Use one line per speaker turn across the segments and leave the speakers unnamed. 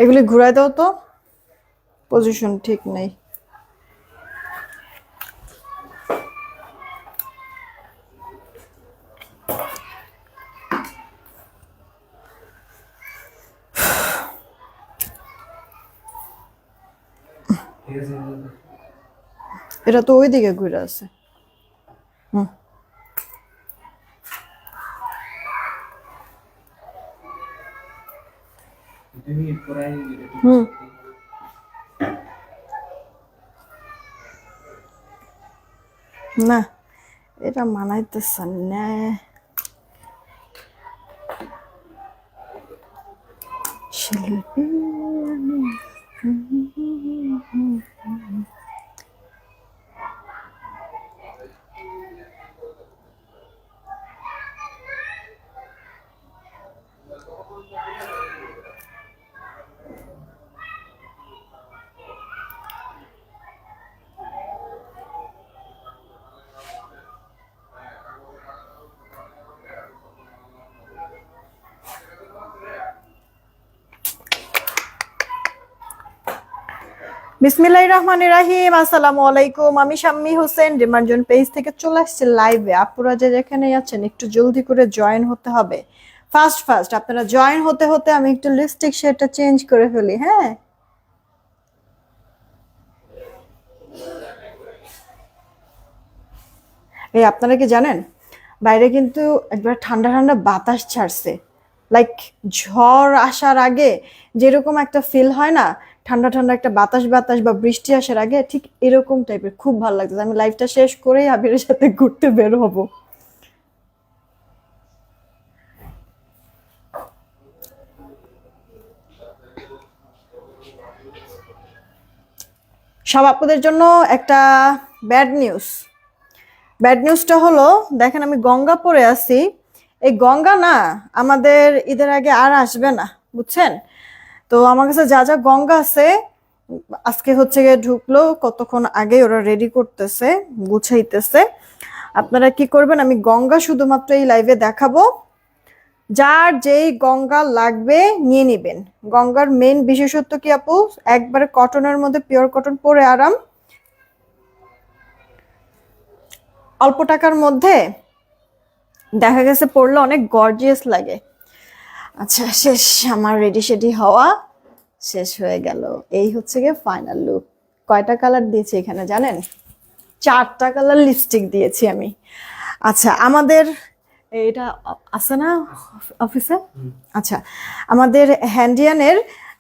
এগুলি ঘুরাই দাও তো, পজিশন ঠিক নেই। এটা তো ওইদিকে ঘুরে আছে। হুম হুম না, এটা মানাইতেছে না। শিল্পী বিসমিল্লাহির রহমানির রহিম। আসসালামু আলাইকুম, আমি শাম্মী হোসেন রিমার্জন পেজ থেকে চলে আসছি লাইভে। আপনারা যে যেখানে আছেন একটু জলদি করে জয়েন হতে হবে, ফাস্ট ফাস্ট। আপনারা জয়েন হতে হতে আমি একটু লিপস্টিক শেডটা চেঞ্জ করে ফেলি। হ্যাঁ, এই আপনারা কি জানেন বাইরে কিন্তু একবার ঠান্ডা ঠান্ডা বাতাস ছাড়ছে, লাইক ঝড় আসার আগে যেরকম একটা ফিল হয় না, ঠান্ডা ঠান্ডা একটা বাতাস বাতাস বা বৃষ্টি আসার আগে, ঠিক এরকম টাইপের খুব ভালো লাগছে। আমি লাইভটা শেষ করেই আবিরের সাথে ঘুরতে বের হব। সব আপুদের জন্য একটা ব্যাড নিউজ। ব্যাড নিউজটা হলো, দেখেন আমি গঙ্গা পরে আছি, এই গঙ্গা না আমাদের ঈদের আগে আর আসবে না, বুঝছেন? তো আমার কাছে যা যা গঙ্গা আছে আজকে হচ্ছে গিয়ে ঢুকলো, কতক্ষণ আগে ওরা রেডি করতেছে, গুছাইতেছে। আপনারা কি করবেন, আমি গঙ্গা শুধুমাত্র এই লাইভে দেখাবো। যার যেই গঙ্গা লাগবে নিয়ে নিবেন। গঙ্গার মেইন বিশেষত্ব কি আপু, একবারে কটনের মধ্যে, পিওর কটন, পরে আরাম, অল্প টাকার মধ্যে দেখা গেছে পরলে অনেক গর্জিয়াস লাগে। আচ্ছা শেষ, আমার রেডি শেডি হওয়া শেষ হয়ে গেল। এই হচ্ছে গিয়ে ফাইনাল লুক। কয়টা কালার দিয়েছি এখানে জানেন? 4টা কালার লিপস্টিক দিয়েছি আমি। আচ্ছা আমাদের এটা আছে না অফিসে? আচ্ছা, আমাদের হ্যান্ডিয়ানের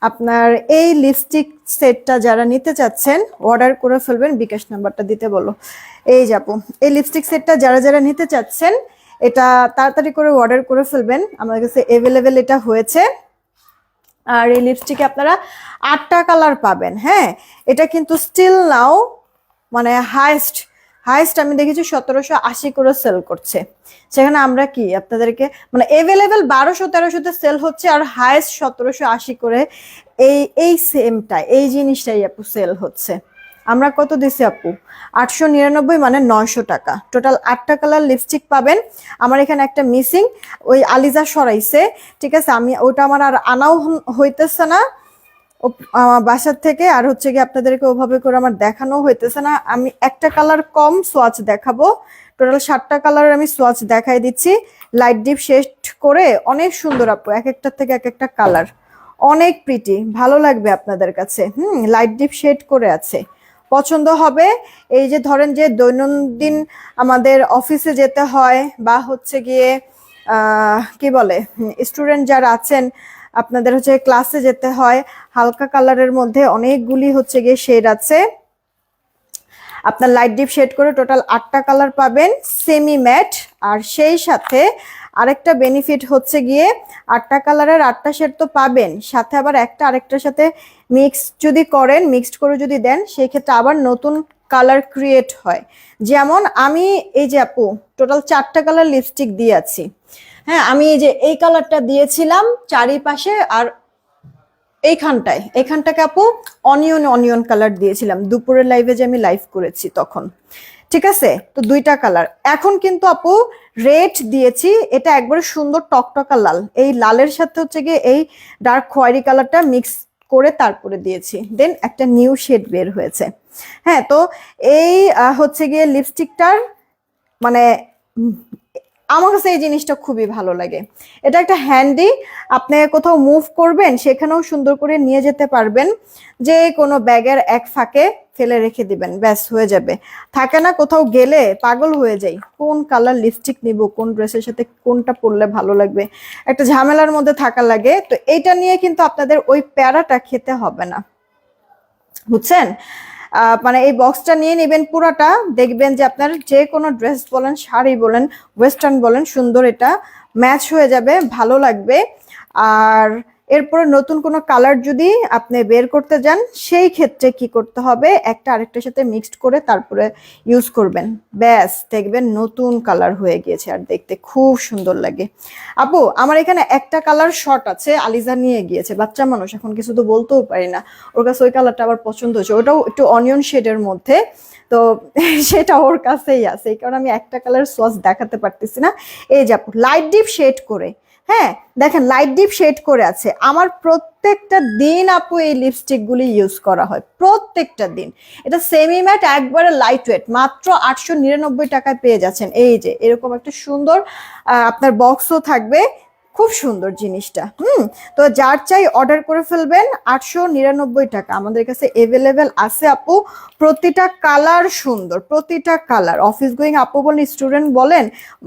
আপনার এই লিপস্টিক সেটটা যারা নিতে চাচ্ছেন অর্ডার করে ফেলবেন, বিকাশ নাম্বারটা দিতে বলো। এই যাবো, এই লিপস্টিক সেটটা যারা যারা নিতে চাচ্ছেন এটা তাড়াতাড়ি করে অর্ডার করে ফেলবেন, আমাদের কাছে অ্যাভেলেবেল এটা হয়েছে। আর এই লিপস্টিকে আপনারা 8টা কালার পাবেন। হ্যাঁ, এটা কিন্তু স্টিল নাও মানে হাইস্ট হাইস্ট আমি দেখেছি 1780 করে সেল করছে। সেখানে আমরা কি আপনাদেরকে মানে অ্যাভেলেবেল 1200-1300-তে সেল হচ্ছে, আর হাইস্ট 1780 করে এই এই সেমটা এই জিনিসটাই আপু সেল হচ্ছে। আমরা কত দিছি আপু? 899, মানে 900 টাকা। টোটাল 8টা কালার লিপস্টিক পাবেন। আমার এখানে একটা মিসিং, ওই আলিজা সরাইছে, ঠিক আছে, আমি ওটা আমার আর আনাও হইতেছে না বাসার থেকে, আর হচ্ছে কি আপনাদেরকে ওভাবে করে আমার দেখানো হইতেছে না। আমি একটা কালার কম সোয়াচ দেখাবো, টোটাল 7টা কালার আমি সোয়াচ দেখাই দিচ্ছি। লাইট ডিপ শেড করে অনেক সুন্দর আপু, এক একটার থেকে এক একটা কালার অনেক প্রিটি, ভালো লাগবে আপনাদের কাছে। লাইট ডিপ শেড করে আছে, পছন্দ হবে। এই যে ধরেন যে দৈনন্দিন আমাদের অফিসে যেতে হয়, বা হচ্ছে গিয়ে কি বলে স্টুডেন্ট যারা আছেন আপনাদের হচ্ছে ক্লাসে যেতে হয়, হালকা কালারের মধ্যে অনেকগুলি হচ্ছে গিয়ে শেড আছে। আপনার লাইট ডিপ শেড করে টোটাল 8টা কালার পাবেন, সেমি ম্যাট। আর সেই সাথে আরেকটা বেনিফিট হচ্ছে গিয়ে 8টা কালারের 8টা শেড তো পাবেন, সাথে আবার একটা আরেকটার সাথে মিক্স যদি করেন, মিক্সড করে যদি দেন, সেই ক্ষেত্রে আবার নতুন কালার ক্রিয়েট হয়। যেমন আমি এই যে আপু টোটাল 4টা কালার লিপস্টিক দিয়েছি। হ্যাঁ, আমি এই যে এই কালারটা দিয়েছিলাম চারিপাশে, আর এইখানটাকে আপু অনিয়ন অনিয়ন কালার দিয়েছিলাম দুপুরের লাইভে যে আমি লাইভ করেছি তখন, ঠিক আছে। তো 2টা কালার। এখন কিন্তু আপু রেড দিয়েছি, এটা একবারে সুন্দর টকটকা লাল, এই লালের সাথে হচ্ছে গিয়ে এই ডার্ক খয়েরি কালারটা মিক্স করে তারপরে দিয়েছি, দেন একটা নিউ শেড বের হয়েছে। হ্যাঁ, তো এই হচ্ছে গিয়ে লিপস্টিকটার মানে আমার কাছে এই জিনিসটা খুবই ভালো লাগে। এটা একটা হ্যান্ডি, আপনি কোথাও মুভ করবেন সেখানেও সুন্দর করে নিয়ে যেতে পারবেন, যে কোনো ব্যাগের এক ফাঁকে ফেলে রেখে দিবেন, ব্যাস হয়ে যাবে। থাকে না কোথাও গেলে পাগল হয়ে যাই কোন কালার লিপস্টিক নিব, কোন ড্রেসের সাথে কোনটা পরলে ভালো লাগবে, একটা ঝামেলার মধ্যে থাকা লাগে। তো এইটা নিয়ে কিন্তু আপনাদের ওই প্যারাটা খেতে হবে না, বুঝছেন? মানে এই বক্সটা নিয়ে নেবেন পুরোটা, দেখবেন যে আপনার যে কোনো ড্রেস বলেন, শাড়ি বলেন, ওয়েস্টার্ন বলেন, সুন্দর এটা ম্যাচ হয়ে যাবে, ভালো লাগবে। আর এরপরে নতুন কোনো কালার যদি আপনি বের করতে যান, সেই ক্ষেত্রে কি করতে হবে, একটা আরেকটার সাথে মিক্সড করে তারপরে ইউজ করবেন, ব্যাস দেখবেন নতুন কালার হয়ে গিয়েছে, আর দেখতে খুব সুন্দর লাগে। আপু আমার এখানে একটা কালার শর্ট আছে, আলিজা নিয়ে গিয়েছে, বাচ্চা মানুষ এখন কিছু তো বলতেও পারি না, ওর কাছে ওই কালারটা আবার পছন্দ হয়েছে, ওটাও একটু অনিয়ন শেডের মধ্যে, তো সেটা ওর কাছেই আছে, এই কারণে আমি একটা কালার সোয়াচ দেখাতে পারতেছি না। এই যে আপু লাইট ডিপ শেড করে, হ্যাঁ দেখেন লাইট ডিপ শেড করে আছে। আমার প্রত্যেকটা দিন আপু এই লিপস্টিক গুলি ইউজ করা হয়, প্রত্যেকটা দিন। এটা সেমি ম্যাট, একবারে লাইট ওয়েট, মাত্র 899 টাকায় পেয়ে যাচ্ছেন। এই যে এরকম একটা সুন্দর আপনার বক্সও থাকবে, খুব সুন্দর জিনিসটা। তো যার চাই অর্ডার করে ফেলবেন, 899 টাকা আমাদের কাছে এভেলেবেল আছে আপু। প্রতিটা কালার সুন্দর, প্রতিটা কালার অফিস গোয়িং আপু বলেন, স্টুডেন্ট বলেন,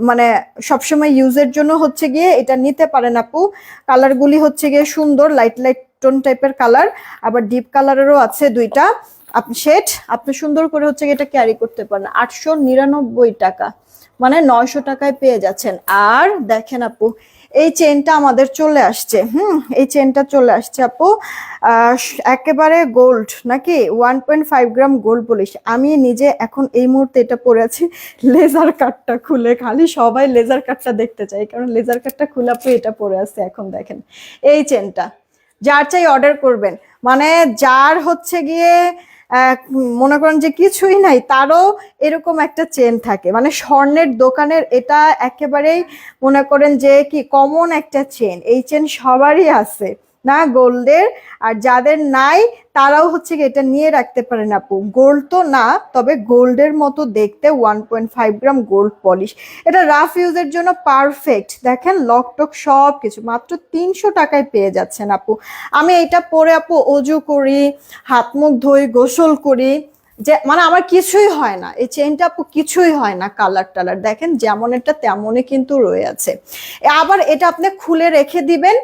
মানে সবসময় ইউজের জন্য হচ্ছে গিয়ে এটা নিতে পারেন আপু। কালারগুলি হচ্ছে গিয়ে সুন্দর, লাইট লাইট টোন টাইপের কালার, আবার ডিপ কালারেরও আছে দুইটা আপনি শেড, আপনি সুন্দর করে হচ্ছে গিয়ে এটা ক্যারি করতে পারেন। 899 টাকা মানে 900 টাকায় পেয়ে যাচ্ছেন। আর দেখেন আপু এই চেনটা আমাদের চলে আসছে, এই চেনটা চলে আসছে আপু, একেবারে গোল্ড নাকি, 1.5 গ্রাম গোল্ড পলিশ। আমি নিজে এখন এই মুহূর্তে এটা পরে আছি লেজার কাটটা খুলে, খালি সবাই লেজার কাটটা দেখতে চাই, কারণ লেজার কাটটা খুলে আপু এটা পরে আছে এখন। দেখেন এই চেনটা, যার চাই অর্ডার করবেন, মানে যার হচ্ছে গিয়ে মনে করেন যে কিছুই নাই, তারও এরকম একটা চেন থাকে, মানে স্বর্ণের দোকানের এটা একেবারেই মনে করেন যে কি কমন একটা চেন, এই চেন সবারই আছে না গোল্ডের, আর যাদের নাই তারাও হচ্ছে কি এটা নিয়ে রাখতে পারেন আপু। গোল্ড তো না, তবে গোল্ডের মতো দেখতে, 1.5 গ্রাম গোল্ড পলিশ, এটা রাফ ইউজের জন্য পারফেক্ট। দেখেন লকটক সব কিছু মাত্র 300 টাকায় পেয়ে যাচ্ছেন আপু। আমি এটা পরে আপু অজু করি, হাত মুখ ধুই, গোসল করি, যে মানে আমার কিছুই হয় না, এই চেইনটা আপু কিছুই হয় না, কালার টালার দেখেন যেমন এটা তেমনই কিন্তু রয়ে আছে। আবার এটা আপনি খুলে রেখে দিবেন,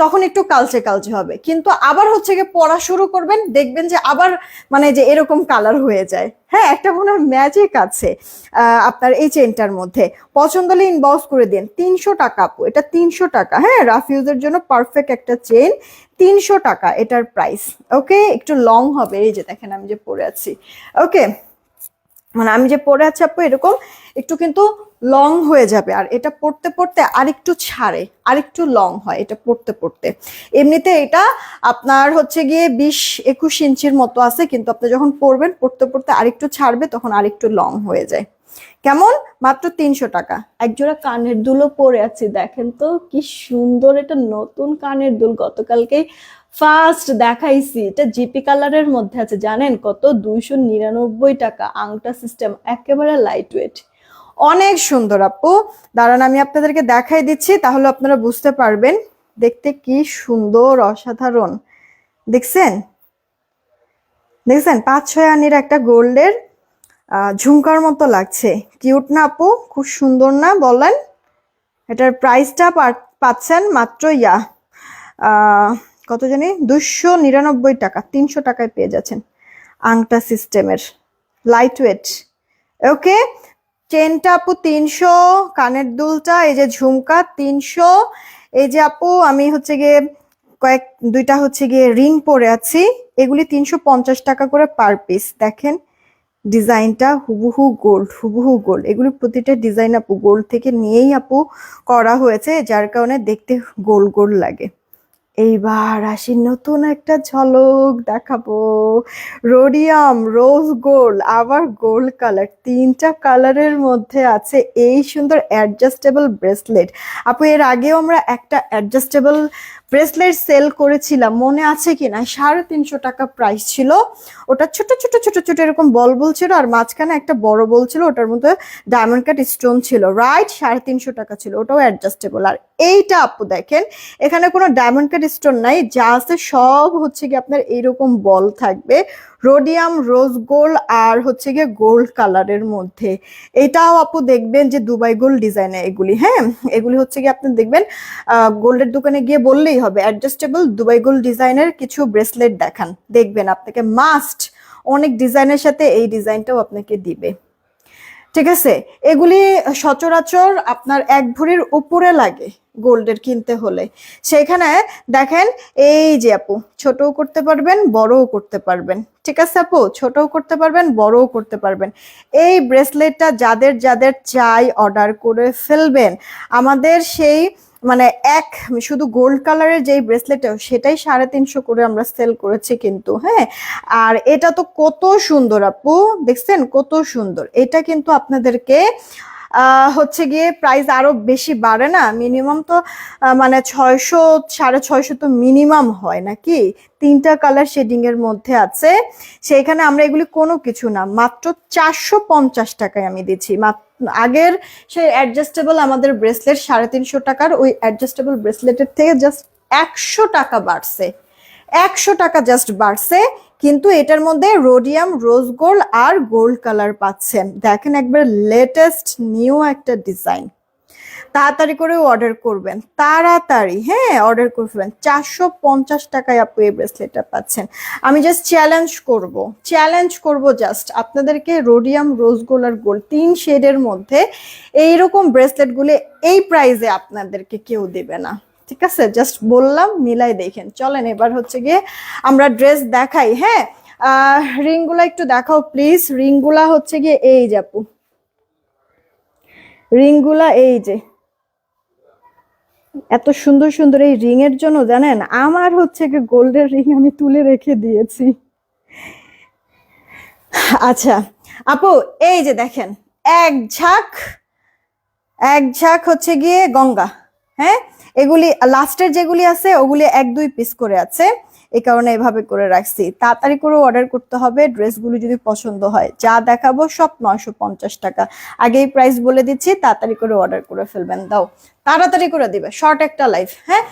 তখন একটু কালচে কালচে হবে, কিন্তু আবার হচ্ছে গিয়ে পড়া শুরু করবেন, দেখবেন যে আবার মানে যে এরকম কালার হয়ে যায়। হ্যাঁ, একটা মনে হয় ম্যাজিক আছে আপনার এই চেনটার মধ্যে। পছন্দ হলে ইনবক্স করে দিন। 300 টাকা আপু, এটা 300 টাকা। হ্যাঁ, রাফ ইউজের জন্য পারফেক্ট একটা চেন, 300 টাকা এটার প্রাইস। ওকে, একটু লং হবে, এই যে দেখেন আমি যে পরে আছি, ওকে মানে আমি যে পরে আছি আপু এরকম একটু কিন্তু লং হয়ে যাবে, আর এটা পড়তে পড়তে আরেকটু ছাড়ে, আরেকটু লং হয় এটা পড়তে পড়তে। এমনিতে এটা আপনার হচ্ছে গিয়ে 20-21 ইঞ্চির মতো আছে, কিন্তু আপনি যখন পরবেন পড়তে পড়তে আরেকটু ছাড়বে, তখন আরেকটু লং হয়ে যায়। কেমন, মাত্র 300 টাকা। একজোড়া কানের দুলও পরে আছি, দেখেন তো কি সুন্দর, এটা নতুন কানের দুল, গতকালকে ফার্স্ট দেখাইছি, এটা জিপি কালারের মধ্যে আছে, জানেন কত, 299 টাকা। আংটা সিস্টেম, একেবারে লাইট ওয়েট, অনেক সুন্দর আপু। দাঁড়ান আমি আপনাদেরকে দেখাই দিচ্ছি, তাহলে আপনারা বুঝতে পারবেন দেখতে কি সুন্দর, অসাধারণ। দেখছেন দেখছেন 5-6 আনির একটা গোল্ডের ঝুমকার মতো লাগছে, কিউট না আপু, খুব সুন্দর না বলেন? এটার প্রাইসটা পাচ্ছেন মাত্র কত জানি 299 টাকা, 300 টাকায় পেয়ে যাচ্ছেন। আংটা সিস্টেমের, লাইট ওয়েট। ওকে, চেনটা আপু 300, কানের দুলটা এই যে ঝুমকা 300, এই যে আপু আমি হচ্ছে গিয়ে দুইটা হচ্ছে গিয়ে রিং পরে আছি, এগুলি 350 টাকা করে পার পিস। দেখেন ডিজাইনটা হুবহু গোল্ড, হুবহু গোল্ড, এগুলি প্রতিটা ডিজাইন আপু গোল্ড থেকে নিয়েই আপু করা হয়েছে, যার কারণে দেখতে গোল্ড গোল্ড লাগে। এইবার আসি নতুন একটা ঝলক দেখাবো। রোডিয়াম, রোজ গোল্ড, আবার গোল্ড কালার, তিনটা কালারের মধ্যে আছে এই সুন্দর অ্যাডজাস্টেবল ব্রেসলেট। আপু এর আগেও আমরা একটা অ্যাডজাস্টেবল ব্রেসলেট সেল করেছিলাম, মনে আছে কিনা? 350 টাকা প্রাইস ছিল। ওটা ছোট ছোট ছোট ছোট এরকম বল বল ছিল, আর মাঝখানে একটা বড় বল ছিল, ওটার মধ্যে ডায়মন্ড কাট স্টোন ছিল, রাইট? 350 টাকা ছিল, ওটাও অ্যাডজাস্টেবল। আর এইটা আপু দেখেন, এখানে কোনো ডায়মন্ড কাট স্টোন নাই, যা আছে সব হচ্ছে কি আপনার এইরকম বল থাকবে, রোডিয়াম, রোজ গোল্ড আর হচ্ছে গিয়ে গোল্ড কালারের মধ্যে। এটাও আপু দেখবেন যে দুবাই গোল্ড ডিজাইনে এগুলি, হ্যাঁ এগুলি হচ্ছে কি আপনি দেখবেন গোল্ডের দোকানে গিয়ে বললেই হবে অ্যাডজাস্টেবল দুবাই গোল্ড ডিজাইনের কিছু ব্রেসলেট দেখান, দেখবেন আপনাকে মাস্ট অনেক ডিজাইনের সাথে এই ডিজাইনটাও আপনাকে দিবে। ঠিক আছে, এগুলি সচরাচর আপনার 1 ভরির উপরে লাগে গোল্ডের কিনতে হলে। সেখানে দেখেন এই যে আপু, ছোটও করতে পারবেন বড়ও করতে পারবেন। ঠিক আছে আপু, ছোটও করতে পারবেন বড়ও করতে পারবেন। এই ব্রেসলেটটা যাদের যাদের চাই অর্ডার করে ফেলবেন। আমাদের সেই মানে শুধু গোল্ড কালারের যেই ব্রেসলেট সেটাই 350 করে আমরা সেল করেছি কিন্তু, হ্যাঁ। আর এটা তো কত সুন্দর আপু, দেখছেন কত সুন্দর। এটা কিন্তু আপনাদেরকে হচ্ছে গিয়ে প্রাইস আরো বেশি বাড়ে না, মিনিমাম তো মানে 600 650 তো মিনিমাম হয় নাকি? তিনটা কালার শেডিং এর মধ্যে আছে, সেখানে আমরা এগুলি কোনো কিছু না, মাত্র 450 টাকায় আমি দিচ্ছি। আগের সেই অ্যাডজাস্টেবল আমাদের ব্রেসলেট 350 টাকার, ওই অ্যাডজাস্টেবল ব্রেসলেটের থেকে জাস্ট 100 টাকা বাড়ছে, 100 টাকা জাস্ট বাড়ছে। কিন্তু এটার মধ্যে রোডিয়াম, রোজ গোল্ড আর গোল্ড কালার পাচ্ছেন। দেখেন একবার লেটেস্ট নিউ একটা ডিজাইন। তাড়াতাড়ি করে অর্ডার করবেন, তাড়াতাড়ি, হ্যাঁ অর্ডার করবেন। 450 টাকায় আপু এই ব্রেসলেটটা পাচ্ছেন। আমি জাস্ট চ্যালেঞ্জ করব জাস্ট আপনাদেরকে, রোডিয়াম, রোজ গোল্ড আর গোল্ড 3 শেডের মধ্যে এইরকম ব্রেসলেটগুলি এই প্রাইসে আপনাদেরকে কেউ দেবে না। ঠিক আছে, জাস্ট বললাম, মিলাই দেখেন। চলেন এবার হচ্ছে গিয়ে আমরা ড্রেস দেখাই, হ্যাঁ। রিংগুলা একটু দেখাও প্লিজ। রিংগুলা হচ্ছে গিয়ে এই যে আপু, রিংগুলা এই যে এত সুন্দর সুন্দর। এই রিং এর জন্য জানেন আমার হচ্ছে গিয়ে গোল্ডের রিং আমি তুলে রেখে দিয়েছি। আচ্ছা আপু, এই যে দেখেন এক ঝাঁক হচ্ছে গিয়ে গঙ্গা, হ্যাঁ। এগুলি লাস্টের যেগুলি আছে ওগুলি 1-2 পিস করে আছে, এই কারণে এভাবে করে রাখছি। তাড়াতাড়ি করে অর্ডার করতে হবে, ড্রেসগুলো যদি পছন্দ হয়। যা দেখাবো সব 950 টাকা, আগেই প্রাইস বলে দিচ্ছি, তাড়াতাড়ি করে অর্ডার করে ফেলবেন। দাও তাড়াতাড়ি করে দিবে, শর্ট একটা লাইফ, হ্যাঁ।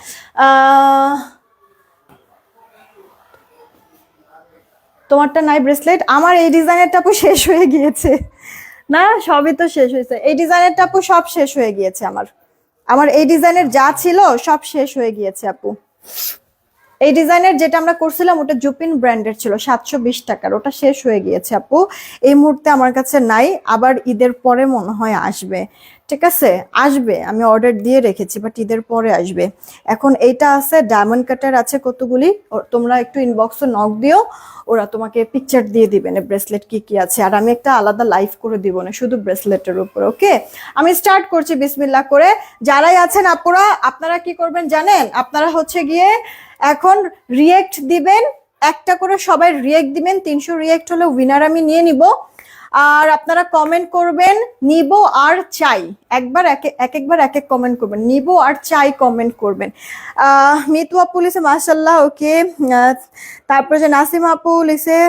তোমারটা নাই ব্রেসলেট? আমার এই ডিজাইনেরটা আপু শেষ হয়ে গিয়েছে। না সবই তো শেষ হয়েছে, এই ডিজাইনেরটা আপু সব শেষ হয়ে গিয়েছে। আমার এই ডিজাইনের যা ছিল সব শেষ হয়ে গিয়েছে আপু। এই ডিজাইনের যেটা আমরা করছিলাম ওটা জুপিন ব্র্যান্ডের ছিল, 720 টাকার, ওটা শেষ হয়ে গিয়েছে আপু। এই মুহূর্তে আমার কাছে নাই, আবার ঈদের পরে মনে হয় আসবে। ঠিক আছে, আসবে, আমি অর্ডার দিয়ে রেখেছি, বাট ঈদের পরে আসবে। এখন এইটা আছে, ডায়মন্ড কাটার আছে কতগুলি, তোমরা একটু ইনবক্সে নক দিও, ওরা তোমাকে পিকচার দিয়ে দিবেন ব্রেসলেট কি কি আছে। আর আমি একটা আলাদা লাইভ করে দিব না শুধু ব্রেসলেটের উপর, ওকে। আমি স্টার্ট করছি বিসমিল্লাহ করে। যারাই আছেন আপুরা, আপনারা কি করবেন জানেন? আপনারা হচ্ছে গিয়ে এখন রিয়েক্ট দিবেন, একটা করে সবাই রিয়েক্ট দিবেন। 300 রিয়েক্ট হলে উইনার আমি নিয়ে নিব। আর আপনারা কমেন্ট করবেন নিব আর চাই, একবার এক এক কমেন্ট করবেন, নিব আর চাই কমেন্ট করবেন। মিতু আপু লিখে মাশাল্লাহ, ওকে। তারপরে যে নাসিম আপু লিখে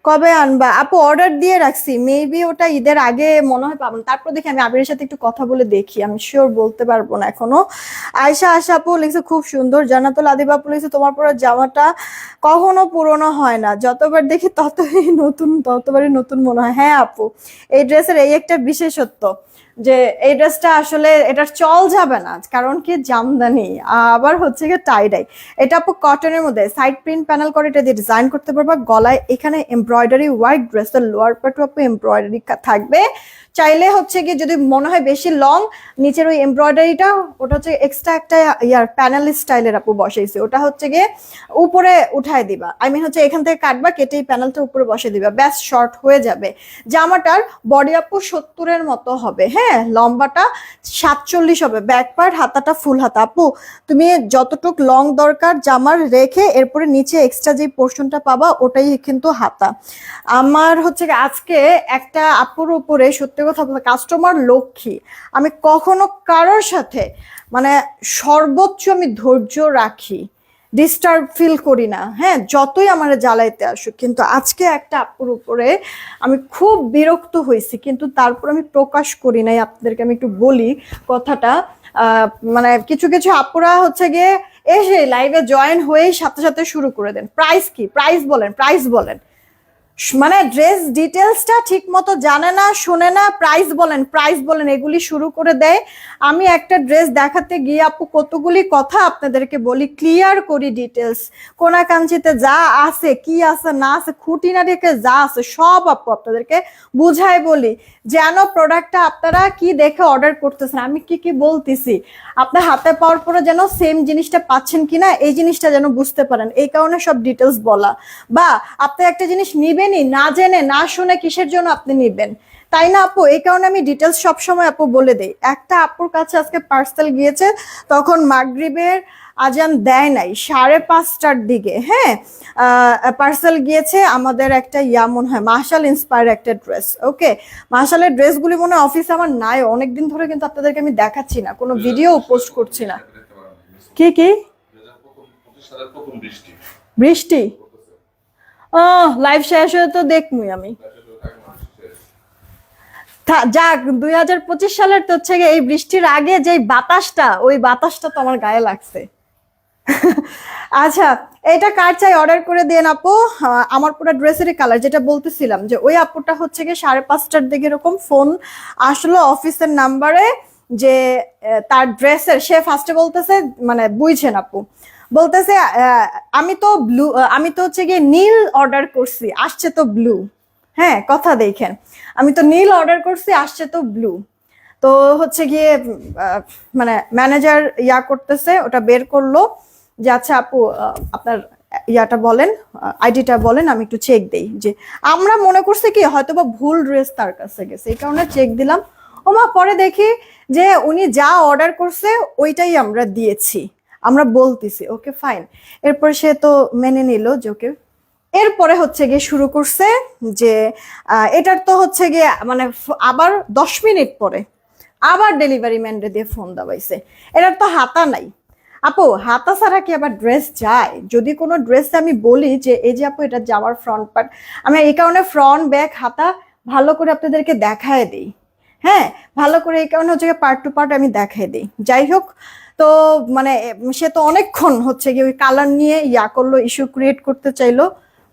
কবে আনবা? আপু অর্ডার দিয়ে রাখছি, মেবি ওটা ঈদের আগে মনে হয় পাবেন। তারপর দেখি, আমি আবিরের সাথে একটু কথা বলে দেখি, আমি শিওর বলতে পারবো না এখনো। আশা আপু লিখছে খুব সুন্দর। জান্নাতুল আদিবা আপু লিখছে তোমার পরে জামাটা কখনো পুরনো হয় না, যতবার দেখি ততবারই নতুন মনে হয়। হ্যাঁ আপু, এই ড্রেসের এই একটা বিশেষত্ব যে এই ড্রেসটা আসলে এটার চল যাবে না, কারণ কি জামদানি, আবার হচ্ছে গিয়ে টাইডাই। এটা আপু কটনের মধ্যে সাইড প্রিন্ট প্যানেল করে এটা দিয়ে ডিজাইন করতে পারবা। গলায় এখানে এমব্রয়ডারি ওয়ার্ক, ড্রেসের লোয়ার পার্টও আপু এমব্রয়ডারি থাকবে। চাইলে হচ্ছে গিয়ে যদি মনে হয় বেশি লং, নিচের ওই এমব্রয়ডারিটা ওটা হচ্ছে এক্সট্রা একটা প্যানেল স্টাইলের আপু বসাইছে, ওটা হচ্ছে গিয়ে উপরে উঠায় দিবা, আই মিন হচ্ছে এখান থেকে কাটবা, কেটে এই প্যানেলটা উপরে বসে দিবা, ব্যাস শর্ট হয়ে যাবে। জামাটার বডি আপু 70-এর মতো হবে, হ্যাঁ, লম্বাটা 47 হবে, ব্যাক পার্ট হাতাটা ফুল হাতা। আপু তুমি যতটুক লং দরকার জামার রেখে এরপরে নিচে এক্সট্রা যে পোর্শনটা পাবা ওটাই কিন্তু হাতা। আমার হচ্ছে আজকে একটা আপুর উপরে সত্যি কথা বলতে কাস্টমার লক্ষ্মী, আমি কখনো কারোর সাথে মানে সর্বোচ্চ আমি ধৈর্য রাখি, ডিস্টার্ব ফিল করি না, হ্যাঁ, যতই আমার জ্বালাইতে আসুক, কিন্তু আজকে একটা আপুর উপরে আমি খুব বিরক্ত হয়েছি, কিন্তু তারপর আমি প্রকাশ করি নাই। আপনাদেরকে আমি একটু বলি কথাটা, মানে কিছু কিছু আপুরা হচ্ছে গিয়ে এসে লাইভে জয়েন হয়েই সাথে সাথে শুরু করে দেন, প্রাইস কি, প্রাইস বলেন, প্রাইস বলেন, মানে ড্রেস ডিটেলসটা ঠিক মতো জানে না, শোনে না, প্রাইস বলেন, প্রাইস বলেন, এগুলি শুরু করে দেয়। আমি একটা ড্রেস দেখাতে গিয়ে আপু কতগুলি কথা আপনাদেরকে বলি, ক্লিয়ার করি ডিটেলস, কোনাকাঞ্চিতে যা আছে, কি আছে না আছে, খুঁটিনাটিকে যা আছে সব আপু আপনাদেরকে বুঝাই বলি, যেন প্রোডাক্টটা আপনারা কি দেখে অর্ডার করতেছেন, আমি কি কি বলতেছি, আপনার হাতে পাওয়ার পরে যেন সেম জিনিসটা পাচ্ছেন কিনা এই জিনিসটা যেন বুঝতে পারেন, এই কারণে সব ডিটেলস বলা। বা আপনি একটা জিনিস নিবেনই না জেনে না শুনে কিসের জন্য আপনি নিবেন, তাই না আপু? এই কারণে আমি ডিটেলস সবসময় আপু বলে দেই। একটা আপুর কাছে আজকে পার্সেল গিয়েছে, তখন মাগরিবের আজান দেয় নাই, 5:30টার দিকে, হ্যাঁ, পার্সেল গিয়েছে আমাদের একটা মনে হয় মার্শাল ইন্সপায়ার একটা ড্রেস। ওকে, মার্শালের ড্রেসগুলি মনে হয় অফিসে আমার নাই অনেকদিন ধরে, কিন্তু আপনাদেরকে আমি দেখাচ্ছি না, কোনো ভিডিও পোস্ট করছি না। কি কি বৃষ্টি? ও, লাইভ শেষ হয়ে তো দেখমুই আমি। যাক, 2025 সালের তো হচ্ছে এই বৃষ্টির আগে যে বাতাসটা, ওই বাতাসটা তো আমার গায়ে লাগছে। আচ্ছা, এটা কার চাই অর্ডার করে দেন আপু। আমার পুরো ড্রেসেরই কালার, যেটা বলতেছিলাম যে ওই আপুটা হচ্ছে গিয়ে 5:30টার দিকে এরকম ফোন আসলো অফিসের নাম্বারে, যে তার ড্রেসের, সে ফার্স্টে বলতেছে, মানে বুঝছেন আপু, বলতেছে আমি তো হচ্ছে গিয়ে নীল অর্ডার করছি, আসছে তো ব্লু। হ্যাঁ, কথা দেখেন, আমি তো নীল অর্ডার করছি, আসছে তো ব্লু। তো হচ্ছে গিয়ে মানে ম্যানেজার করতেছে, ওটা বের করলো, যে আচ্ছা আপু আপনার ইয়াটা বলেন, আইডিটা বলেন, আমি একটু চেক দেই। যে আমরা মনে করছি কি হয়তো বা ভুল ড্রেস তার কাছে গেছে, এই কারণে চেক দিলাম। ওমা, পরে দেখি যে উনি যা অর্ডার করছে ওইটাই আমরা দিয়েছি, আমরা বলতেছি ওকে ফাইন। এরপর সে তো মেনে নিল যে ওকে। এরপরে হচ্ছে গিয়ে শুরু করছে যে এটার তো হচ্ছে গিয়ে মানে আবার 10 মিনিট পরে আবার ডেলিভারি ম্যানরে দিয়ে ফোন দাবাইছে, এটার তো হাতা নাই। আপু হাতা ছাড়া কি আবার ড্রেস যায়? যদি কোনো ড্রেস আমি বলি যে এই যে আপু এটা জামার ফ্রন্ট পার্ট, আমি এই কারণে ফ্রন্ট ব্যাক হাতা ভালো করে আপনাদেরকে দেখায় দিই, হ্যাঁ, ভালো করে, এই কারণে হচ্ছে পার্ট টু পার্ট আমি দেখাই দিই। যাই হোক, তো মানে সে তো অনেকক্ষণ হচ্ছে গিয়ে ওই কালার নিয়ে করলো, ইস্যু ক্রিয়েট করতে চাইলো,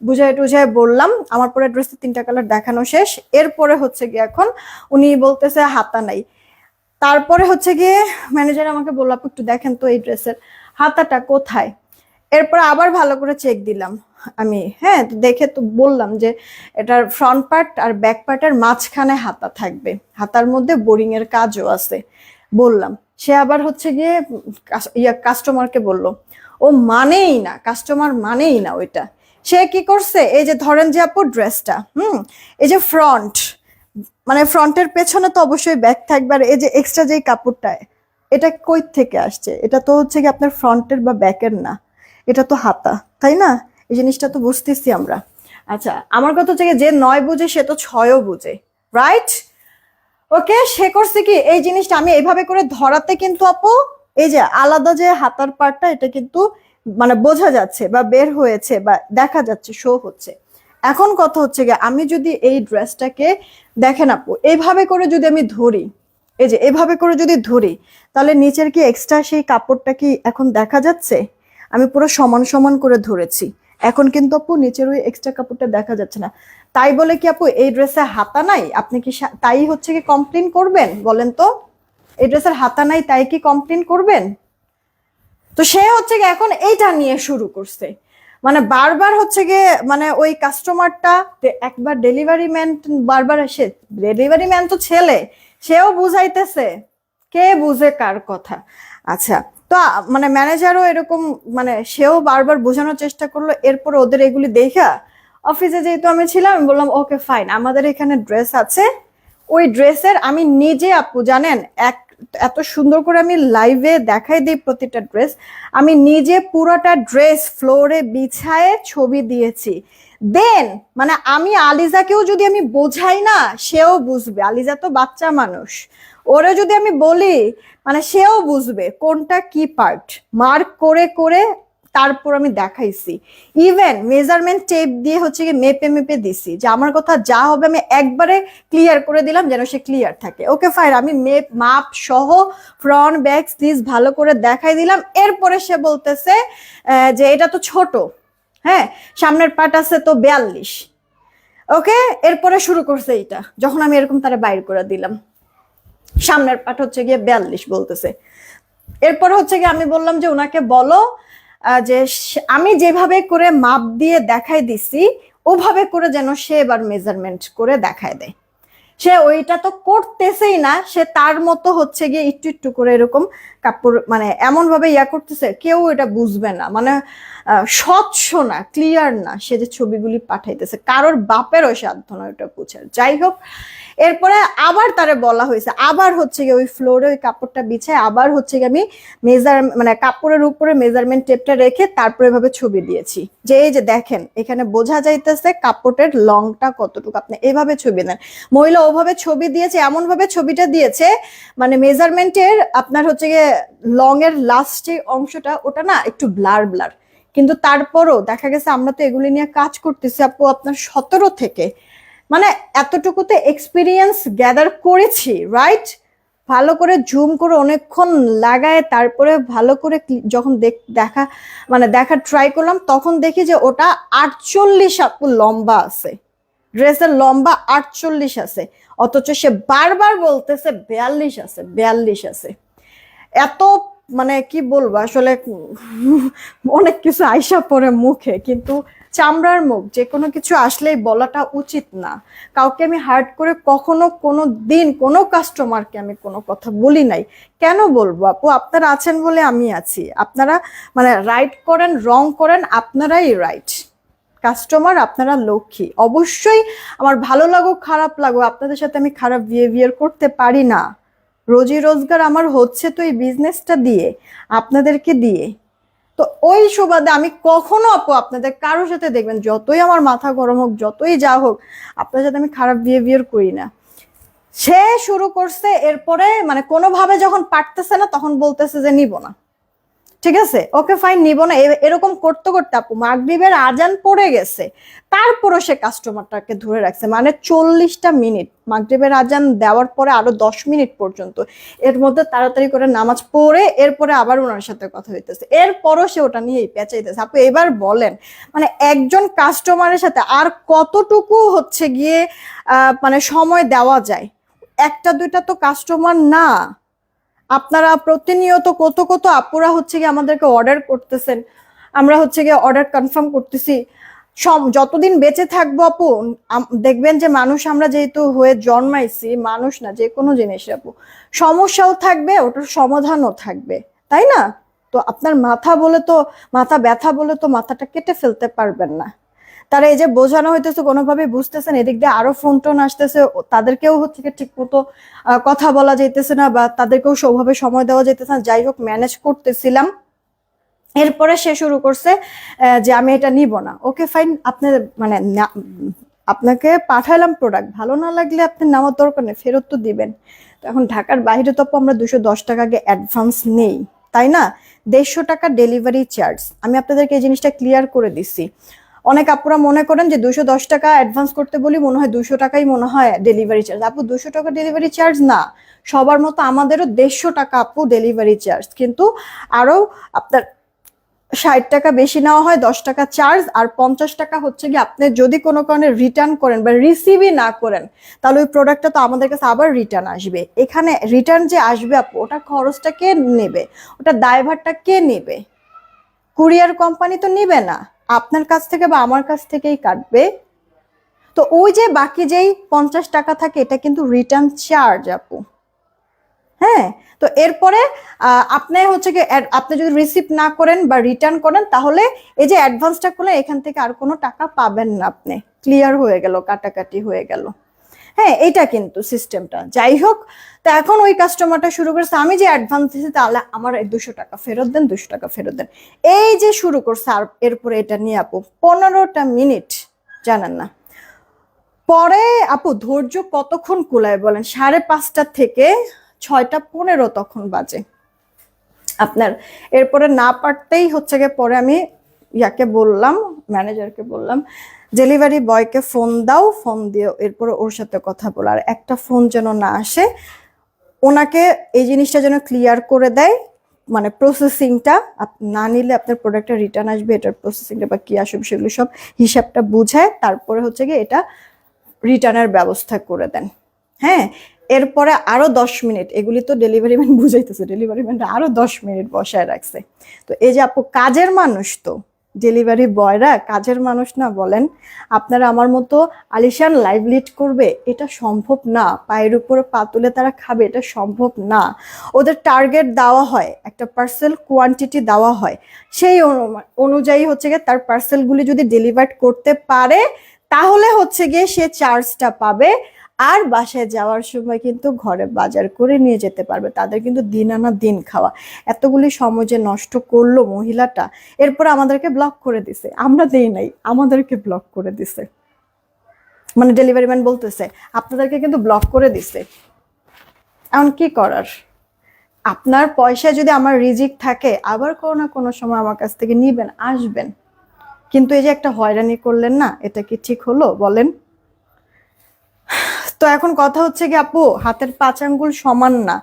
বুঝাই টুঝাই বললাম, আমার পরে ড্রেসে 3টা কালার দেখানো শেষ। এরপরে হচ্ছে গিয়ে এখন উনি বলতেছে হাতা নাই। তারপরে হচ্ছে গিয়ে ম্যানেজার আমাকে বলল আপু একটু দেখেন তো এই ড্রেসের হাতাটা কোথায়। এরপর আবার ভালো করে চেক দিলাম আমি, হ্যাঁ, তো দেখে তো বললাম যে এটার ফ্রন্ট পার্ট আর ব্যাক পার্টের মাঝখানে হাতা থাকবে, হাতার মধ্যে বোরিং এর কাজও আছে বললাম। সে আবার হচ্ছে গিয়ে কাস্টমারকে বলল, ও মানেই না, কাস্টমার মানেই না ওইটা। সে কি করছে, এই যে ধরেন যে আপু ড্রেসটা, এই যে ফ্রন্ট, মানে ফ্রন্টের পেছনে তো অবশ্যই ব্যাক থাকবে, আর এই যে এক্সট্রা যে কাপড়টা, এটা কই থেকে আসছে? এটা তো হচ্ছে কি আপনার ফ্রন্টের বা ব্যাকের না, এটা তো হাতা, তাই না? এই জিনিসটা তো বুঝতেছি আমরা। আচ্ছা, আমার কথা হচ্ছে যে 9 বুঝে সে তো 6ও বুঝে, রাইট? ওকে, সে করছে কি এই জিনিসটা আমি এইভাবে করে ধরাতে কিন্তু আপু এই যে আলাদা যে হাতার পার্টটা, এটা কিন্তু মানে বোঝা যাচ্ছে বা বের হয়েছে বা দেখা যাচ্ছে, শো হচ্ছে। এখন কথা হচ্ছে গিয়ে আমি যদি এই ড্রেসটাকে দেখেন আপু এইভাবে করে যদি আমি ধরি, এই যে এভাবে করে যদি ধরি, তাহলে নিচের কি এক্সট্রা সেই কাপড়টা কি এখন দেখা যাচ্ছে? আমি পুরো সমান সমান করে ধরেছি, এখন কিন্তু আপু নিচের ওই এক্সট্রা কাপড়টা দেখা যাচ্ছে না। তাই বলে কি আপু এই ড্রেসে হাতা নাই? আপনি কি তাই হচ্ছে কি কমপ্লেন করবেন বলেন তো? এই ড্রেসের হাতা নাই তাই কি কমপ্লেন করবেন? তো সে হচ্ছে কি এখন এইটা নিয়ে শুরু করছে, মানে বারবার হচ্ছে গিয়ে মানে ওই কাস্টমারটা একবার ডেলিভারি ম্যান বারবার এসে, ডেলিভারি ম্যান তো ছেলে, সেও বুঝাইতেছে, কে বুঝে কার কথা। আচ্ছা, তো মানে ম্যানেজারও এরকম, মানে সেও বারবার বোঝানোর চেষ্টা করলো। এরপর ওদের এগুলি দেখা অফিসে যেহেতু আমি ছিলাম, আমি বললাম ওকে ফাইন, আমাদের এখানে ড্রেস আছে, ওই ড্রেসের আমি নিজে আপু জানেন এক এত সুন্দর করে আমি লাইভে দেখাই দিই প্রতিটা ড্রেস, আমি নিজে পুরোটা ড্রেস ফ্লোরে বিছায়ে ছবি দিয়েছি। দেন মানে আমি আলিজাকেও যদি আমি বোঝাই না, সেও বুঝবে, আলিজা তো বাচ্চা মানুষ, ওরে যদি আমি বলি মানে সেও বুঝবে কোনটা কি পার্ট, মার্ক করে করে তারপর আমি দেখাইছি। ইভেন মেজারমেন্ট টেপ দিয়ে হচ্ছে কি মেপে মেপে দিছি, যে আমার কথা যা হবে আমি একবারে ক্লিয়ার করে দিলাম যেন সে ক্লিয়ার থাকে। ওকে ফাইন, আমি মাপ সহ ফ্রন্ট ব্যাক স্লিভস ভালো করে দেখাই দিলাম। এরপরে সে বলতেছে যে এটা তো ছোট, হ্যাঁ সামনের পার্ট আছে তো 42। ওকে, এরপরে শুরু করছে এটা, যখন আমি এরকম তারা বাইর করে দিলাম সামনের পার্ট হচ্ছে গিয়ে 42 বলতেছে। এরপর হচ্ছে গিয়ে আমি বললাম যে ওনাকে বলো যে আমি যেভাবে করে মাপ দিয়ে দেখাই দিছি ওভাবে করে যেন সে এবার মেজারমেন্ট করে দেখায় দেয়। সে ওইটা তো করতেছেই না, সে তার মতো হচ্ছে গিয়ে একটু একটু করে এরকম কাপড় মানে এমন ভাবে ইয়া করতেছে, কেউ এটা বুঝবে না, মানে স্বচ্ছ না, ক্লিয়ার না সে যে ছবিগুলি পাঠাইতেছে, কারোর বাপেরও সাধ্য না ওটা বুঝার। যাই হোক, এরপরে আবার তারে বলা হয়েছে, আবার হচ্ছে গিয়ে ওই ফ্লোরে ওই কাপড়টা বিছায় আবার হচ্ছে গিয়ে আমি মানে কাপড়ের উপরে মেজারমেন্ট টেপটা রেখে তারপরে এভাবে ছবি দিয়েছি, যে এই যে দেখেন এখানে বোঝা যাইতেছে কাপড়ের লংটা কতটুকু, আপনি এভাবে ছবি দেন। মহিলা ওভাবে ছবি দিয়েছে, এমন ভাবে ছবিটা দিয়েছে মানে মেজারমেন্টের আপনার হচ্ছে গিয়ে লং এর লাস্ট যে অংশটা ওটা না একটু ব্লার ব্লার, কিন্তু তারপরও দেখা গেছে আমরা তো এগুলি নিয়ে কাজ করতেছি আপু আপনার 17 থেকে, মানে এতটুকুতে এক্সপিরিয়েন্স গ্যাদার করেছি, রাইট? ভালো করে জুম করে অনেকক্ষণ লাগায় তারপরে ভালো করে যখন দেখা মানে দেখা ট্রাই করলাম, তখন দেখি যে ওটা 48 আপু লম্বা আছে, ড্রেসের লম্বা 48 আছে, অথচ সে বারবার বলতেছে 42 আছে 42 আছে। এত মানে কি বলবো আসলে, অনেক কিছু আইসা পড়ে মুখে, কিন্তু চামড়ার মুখ, যে কোনো কিছু আসলেই বলাটা উচিত না। কাউকে আমি হার্ট করে কখনো কোনো দিন কোনো কাস্টমারকে আমি কোনো কথা বলি নাই। কেন বলবো আপু, আপনারা আছেন বলে আমি আছি, আপনারা মানে রাইট করেন রং করেন, আপনারাই রাইট, কাস্টমার আপনারা লক্ষ্মী। অবশ্যই আমার ভালো লাগুক খারাপ লাগুক আপনাদের সাথে আমি খারাপ বিহেভিয়ার করতে পারি না, রোজি রোজগার আমার হচ্ছে তো এই বিজনেসটা দিয়ে, আপনাদেরকে দিয়ে। তো ওই সুবাদে আমি কখনো আপু আপনাদের কারোর সাথে দেখবেন যতই আমার মাথা গরম হোক যতই যা হোক আপনাদের সাথে আমি খারাপ বিহেভিয়ার করি না। সে শুরু করছে, এরপরে মানে কোনোভাবে যখন পারতেছে না তখন বলতেছে যে নিব না, ঠিক আছে ওকে ফাইন নিব না, এরকম করতে করতে আপু মাগরিবের আজান পড়ে গেছে, তারপরও সে কাস্টমারটাকে ধরে রাখছে, মানে 40টা মিনিট, মাগরিবের আজান দেওয়ার পরে আরো 10 মিনিট পর্যন্ত, এর মধ্যে তাড়াতাড়ি করে নামাজ পড়ে এরপরে আবার ওনার সাথে কথা হইতেছে, এরপরও সে ওটা নিয়েই পেঁচাইতেছে। আপু এবার বলেন মানে একজন কাস্টমারের সাথে আর কতটুকু হচ্ছে গিয়ে মানে সময় দেওয়া যায়? একটা দুইটা তো কাস্টমার না, আপনারা প্রতিনিয়ত কত কত আপুরা হচ্ছে গিয়ে আমাদেরকে অর্ডার করতেছেন, আমরা হচ্ছে গিয়ে অর্ডার কনফার্ম করতেছি। যতদিন বেঁচে থাকবো আপু দেখবেন যে মানুষ আমরা যেহেতু হয়ে জন্মাইছি, মানুষ না যে কোনো জিনিস আপু সমস্যাও থাকবে ওটার সমাধানও থাকবে, তাই না? তো আপনার মাথা ব্যথা বলে তো মাথাটা কেটে ফেলতে পারবেন না। তারা এই যে বোঝানো হইতেছে কোনোভাবে বুঝতেছেন, এদিক দিয়ে আরো ফোন টোন আসতেছে, তাদেরকেও হচ্ছে ঠিক মতো কথা বলা যাইতেছে না বা তাদেরকেও সেভাবে সময় দেওয়া যাইতেছে না। যাই হোক ম্যানেজ করতেছিলাম। এরপরে সে শুরু করছে যে আমি এটা নিব না। ওকে ফাইন, আপনি মানে আপনাকে পাঠালাম প্রোডাক্ট, ভালো না লাগলে আপনি নেওয়ার দরকার নেই, ফেরত তো দিবেন। তো এখন ঢাকার বাইরে তো আমরা 210 টাকা আগে অ্যাডভান্স নেই, তাই না? 150 টাকা ডেলিভারি চার্জ, আমি আপনাদেরকে এই জিনিসটা ক্লিয়ার করে দিচ্ছি। অনেক আপুরা মনে করেন যে 210 টাকা অ্যাডভান্স করতে বলি মনে হয় 200 টাকাই মনে হয় ডেলিভারি চার্জ। আপু 200 টাকা ডেলিভারি চার্জ না, সবার মতো আমাদেরও 150 টাকা আপু ডেলিভারি চার্জ, কিন্তু আরো আপনার 60 টাকা বেশি নেওয়া হয়, 10 টাকা চার্জ, আর 50 টাকা হচ্ছে কি আপনি যদি কোনো কারণে রিটার্ন করেন বা রিসিভই না করেন তাহলে ওই প্রোডাক্টটা তো আমাদের কাছে আবার রিটার্ন আসবে। এখানে রিটার্ন যে আসবে আপু ওটা খরচটা কে নেবে, ওটা দায়ভারটা কে নেবে? কুরিয়ার কোম্পানি তো নিবে না। আপনার কাছ থেকে বা আমার কাছ থেকেই কাটবে। তো ওই যে বাকি যেই 50 টাকা থাকে এটা কিন্তু রিটার্ন চার্জ আপু। হ্যাঁ, তো এরপরে আপনি হচ্ছে কি আপনি যদি রিসিভ না করেন বা রিটার্ন করেন তাহলে এই যে অ্যাডভান্সটা করলে এখান থেকে আর কোনো টাকা পাবেন না আপনি। ক্লিয়ার হয়ে গেল, কাটাকাটি হয়ে গেল। হ্যাঁ, এটা কিন্তু সিস্টেমটা। যাই হোক, তো এখন ওই কাস্টমারটা শুরু করেছে আমি যে অ্যাডভান্স দিয়েছি তাহলে আমার 200 টাকা ফেরত দেন, 200 টাকা ফেরত দেন, এই যে শুরু করছে। আর এরপরে এটা নিয়ে আপু 15টা মিনিট, জানেন না। পরে আপু ধৈর্য কতক্ষণ কুলায় বলেন, 5:30 থেকে 6:15 তখন বাজে আপনার। এরপরে না পারতেই হচ্ছে গিয়ে পরে আমি ইয়াকে বললাম, ম্যানেজারকে বললাম ডেলিভারি বয়কে ফোন দাও, ফোন দিও, এরপরে ওর সাথে কথা বলো, আর একটা ফোন যেন না আসে, ওনাকে এই জিনিসটা যেন ক্লিয়ার করে দেয়। মানে প্রসেসিংটা না নিলে আপনার প্রোডাক্টটা রিটার্ন আসবে, এটার প্রসেসিংটা বা কি আসবে সেগুলো সব হিসাবটা বুঝায় তারপরে হচ্ছে গিয়ে এটা রিটার্নের ব্যবস্থা করে দেন। হ্যাঁ, এরপরে আরো 10 মিনিট, এগুলি তো ডেলিভারি ম্যান বুঝাইতেছে, ডেলিভারি ম্যানটা আরো 10 মিনিট বসায় রাখছে। তো এই যে আপু কাজের মানুষ, তো ডেলিভারি বয়রা কাজের মানুষ না বলেন? আপনারা আমার মতো আলিশান লাইভ লিড করবে এটা সম্ভব না, পায়ের উপরে পা তুলে তারা খাবে এটা সম্ভব না। ওদের টার্গেট দেওয়া হয়, একটা পার্সেল কোয়ান্টিটি দেওয়া হয়, সেই অনুযায়ী হচ্ছে গিয়ে তার পার্সেলগুলি যদি ডেলিভার করতে পারে তাহলে হচ্ছে গিয়ে সে চার্জটা পাবে। আর বাসায় যাওয়ার সময় কিন্তু ঘরে বাজার করে নিয়ে যেতে পারবে। তাদের কিন্তু দিন আনা দিন খাওয়া, এতগুলি সময় যে নষ্ট করলো মহিলাটা, এরপর আমাদেরকে ব্লক করে দিছে। আমরা দেই নাই, আমাদেরকে ব্লক করে দিছে। মানে ডেলিভারি ম্যান বলতেছে আপনাদেরকে কিন্তু ব্লক করে দিছে। এখন কি করার? আপনার পয়সা যদি আমার রিজিক থাকে আবার কোনো না কোনো সময় আমার কাছ থেকে নিবেন, আসবেন, কিন্তু এই যে একটা হয়রানি করলেন না, এটা কি ঠিক হলো বলেন? তো এখন কথা হচ্ছে কি আপু, হাতের 5 আঙ্গুল সমান না,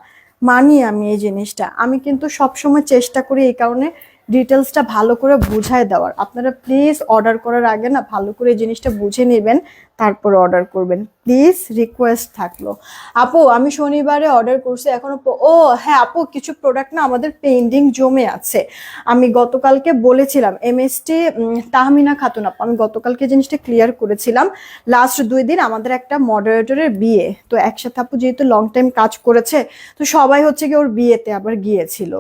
মানি আমি এই জিনিসটা। আমি কিন্তু সবসময় চেষ্টা করি এই কারণে ডিটেলসটা ভালো করে বুঝায় দেওয়ার। আপনারা প্লিজ অর্ডার করার আগে না ভালো করে এই জিনিসটা বুঝে নেবেন, তারপর অর্ডার করবেন, প্লিজ রিকোয়েস্ট থাকলো। আপু আমি শনিবারে অর্ডার করছি এখনো ও হ্যাঁ আপু, কিছু প্রোডাক্ট না আমাদের পেন্ডিং জমে আছে। আমি গতকালকে বলেছিলাম এমএসটি তাহমিনা খাতুন আপু, আমি গতকালকে জিনিসটা ক্লিয়ার করেছিলাম। লাস্ট 2 দিন আমাদের একটা মডারেটরের বিয়ে, তো একসাথে আপু যেহেতু লং টাইম কাজ করেছে, তো সবাই হচ্ছে কি ওর বিয়েতে আবার গিয়েছিল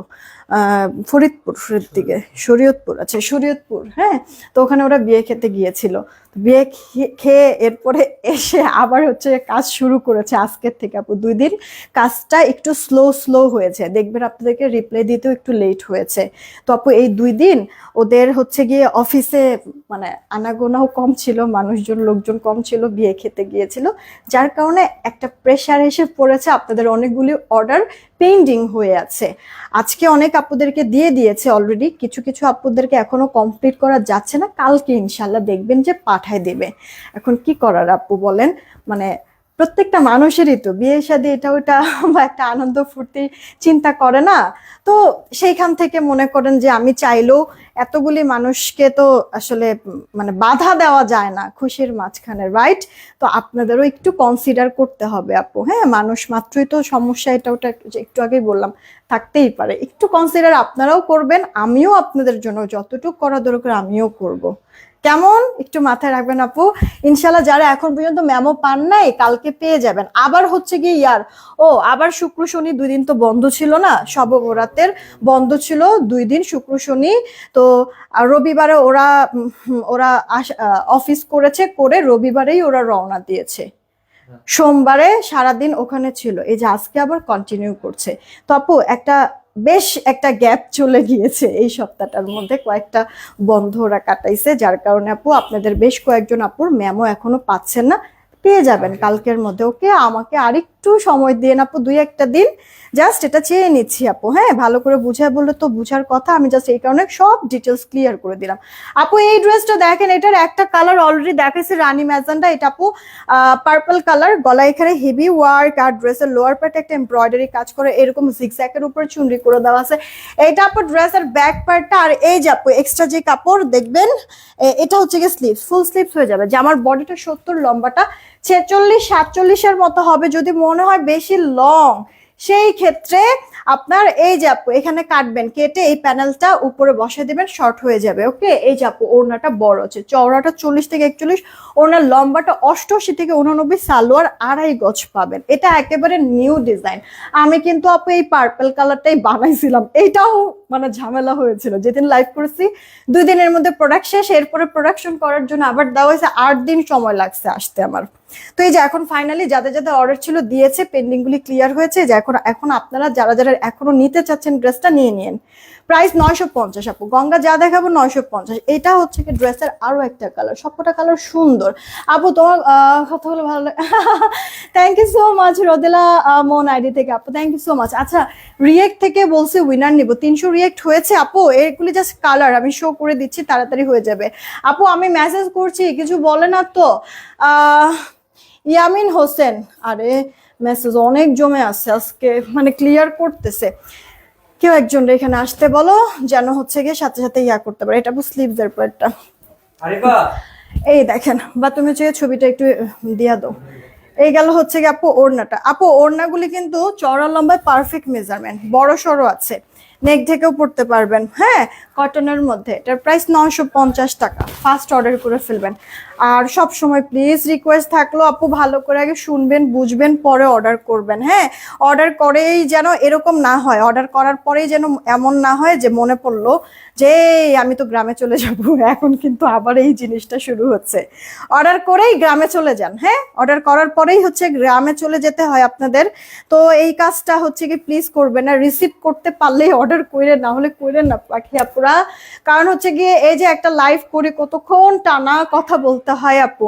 ফরিদপুরের দিকে, শরীয়তপুর, আচ্ছা শরীয়তপুর, হ্যাঁ। তো ওখানে ওরা বিয়ে খেতে গিয়েছিল, বিয়ে খেয়ে এরপরে এসে আবার হচ্ছে কাজ শুরু করেছে আজকের থেকে আপু। 2 দিন কাজটা একটু স্লো হয়েছে, দেখবেন আপনাদেরকে রিপ্লাই দিতেও একটু লেট হয়েছে। তো আপু এই 2 দিন ওদের হচ্ছে গিয়ে অফিসে মানে আনাগোনাও কম ছিল, লোকজন কম ছিল, বিয়ে খেতে গিয়েছিল, যার কারণে একটা প্রেশার এসে পড়েছে। আপনাদের অনেকগুলি অর্ডার পেন্ডিং হয়ে আছে, আজকে অনেক আপুদেরকে দিয়ে দিয়েছে অলরেডি, কিছু কিছু আপুদেরকে এখনো কমপ্লিট করা যাচ্ছে না, কালকে ইনশাল্লাহ দেখবেন যে পাঠায় দেবে। এখন কি করার আপু বলেন, মানে প্রত্যেকটা মানুষেরই তো বিয়ে শাদী এটা ওটা বা একটা আনন্দ ফুর্তি চিন্তা করে না। তো সেইখান থেকে মনে করেন যে আমি চাইলেও এতগুলি মানুষকে তো আসলে মানে বাধা দেওয়া যায় না খুশির মাঝখানে, রাইট? তো আপনাদেরও একটু কনসিডার করতে হবে আপু। হ্যাঁ, মানুষ মাত্রই তো সমস্যা, এটা ওটা একটু আগেই বললাম থাকতেই পারে, একটু কনসিডার আপনারাও করবেন, আমিও আপনাদের জন্য যতটুকু করা দরকার আমিও করব। কেমন একটু মাথায় রাখবেন আপু। ইনশাল্লাহ যারা এখন পর্যন্ত মেমো পান নাই কালকে পেয়ে যাবেন। আবার হচ্ছে গিয়ে আবার শুক্র শনি 2 দিন তো বন্ধ ছিল না, শবে বরাতের বন্ধ ছিল 2 দিন, শুক্র শনি। তো রবিবারে ওরা ওরা অফিস করেছে, করে রবিবারেই ওরা রওনা দিয়েছে, সোমবারে সারাদিন ওখানে ছিল, এই যে আজকে আবার কন্টিনিউ করছে। তো আপু বেশ একটা গ্যাপ চলে গিয়েছে, এই সপ্তাহটার মধ্যে কয়েকটা বন্ধ ওরা কাটাইছে, যার কারণে আপু আপনাদের বেশ কয়েকজন আপুর মেমো এখনো পাচ্ছেন না, পেয়ে যাবেন কালকের মধ্যে। ওকে, আমাকে আরেকটু সময় দিয়ে আপু, 2-1টা দিন জাস্ট এটা চেয়ে নিচ্ছি আপু। হ্যাঁ, ভালো করে বুঝায় বললে তো বুঝার কথা, আমি জাস্ট এই কারণে সব ডিটেলস ক্লিয়ার করে দিলাম। আপু এই ড্রেসটা দেখেন, এটার একটা কালার অলরেডি দেখাইছি রানী ম্যাজেন্ডা, এটা আপু পার্পল কালার, গলা এখানে হেভি ওয়ার্ক, আর ড্রেসের লোয়ার পার্টে একটা এমব্রয়ডারি কাজ করে এরকম জিগজ্যাগের উপর চুনরি করে দেওয়া আছে। এটা আপু ড্রেসের ব্যাক পার্টটা, আর এই যে আপু এক্সট্রা যে কাপড় দেখবেন এটা হচ্ছে গিয়ে স্লিভস, ফুল স্লিভস হয়ে যাবে। যে আমার বডিটা 70, লম্বাটা 46-47 এর মতো হবে, যদি মনে হয় বেশি লং সেই ক্ষেত্রে আপনার এই যে আপু এখানে কাটবেন, কেটে এই প্যানেলটা উপরে বসে দিবেন, শর্ট হয়ে যাবে। ওকে, এই যে আপু ওড়নাটা বড় আছে, চওড়াটা 40 থেকে 41, ওড়নার লম্বাটা 88 থেকে 89, সালোয়ার 2.5 গজ পাবেন। এটা একেবারে নিউ ডিজাইন। আমি কিন্তু আপু এই পার্পল কালারটাই বানাইছিলাম, এইটাও মানে ঝামেলা হয়েছিল। যেদিন লাইভ করেছি 2 দিনের মধ্যে প্রোডাক্ট শেষ, এরপরে প্রোডাকশন করার জন্য আবার দেওয়া হয়েছে, 8 দিন সময় লাগছে আসতে আমার। তো এই যে এখন ফাইনালি যাদের যাদের অর্ডার ছিল দিয়েছে, পেন্ডিং গুলি ক্লিয়ার হয়েছে। যে এখন এখন আপনারা যারা যারা এখনো নিতে চাচ্ছেন ড্রেসটা নিয়ে নিন। প্রাইস 950 আপু, গঙ্গা যা দেখাবো 950। এটা হচ্ছে কি ড্রেসের আরো একটা কালার, সবকটা কালার সুন্দর। আপু তোমার কথাগুলো ভালো লাগে। থ্যাংক ইউ সো মাচ রোদেলা মন আইডি থেকে আপু, থ্যাংক ইউ সো মাচ। আচ্ছা, রিয়েক্ট থেকে বলছে উইনার নিব, 300 রিয়েক্ট হয়েছে আপু। এগুলি জাস্ট কালার, আমি শো করে দিচ্ছি, তাড়াতাড়ি হয়ে যাবে। আপু আমি মেসেজ করছি, কিছু বলে না তো? ইয়ামিন হোসেন, আরে মেসেজ অনেক জমে আছে আজকে, মানে ক্লিয়ার করতেছে। কেউ একজন এখানে আসতে বলো, যেন হচ্ছে গিয়ে সাথে সাথে ইয়া করতে পারে। এটা স্লিভস এর পরটা, এই দেখেন, বা তুমি চেয়ে ছবিটা একটু দিয়া দাও। এই গেল হচ্ছে গিয়ে আপু ওড়নাটা। আপু ওড়নাগুলি কিন্তু চওড়া লম্বায় পারফেক্ট মেজারমেন্ট, বড় সড়ো আছে, নেক ঢেকেও পড়তে পারবেন। হ্যাঁ, কটনের মধ্যে। এটার প্রাইস 950 টাকা। ফার্স্ট অর্ডার করে ফেলবেন। আর সব সময় প্লিজ রিকোয়েস্ট থাকলো আপু, ভালো করে আগে শুনবেন, বুঝবেন, পরে অর্ডার করবেন। হ্যাঁ, অর্ডার করেই যেন এরকম না হয়, অর্ডার করার পরেই যেন এমন না হয় যে মনে পড়লো যে আমি তো গ্রামে চলে যাব। এখন কিন্তু আবার এই জিনিসটা শুরু হচ্ছে। অর্ডার করেই গ্রামে চলে যান। হ্যাঁ, অর্ডার করার পরেই হচ্ছে গ্রামে চলে যেতে হয় আপনাদের। তো এই কাজটা হচ্ছে কি প্লিজ করবেন না, রিসিভ করতে পারলেই অর্ডার কইরেন, না হলে কইরেন না পাখি আপুরা। কারণ হচ্ছে গিয়ে এই যে একটা লাইভ করি, কতক্ষণ টানা কথা বলতে হয় আপু।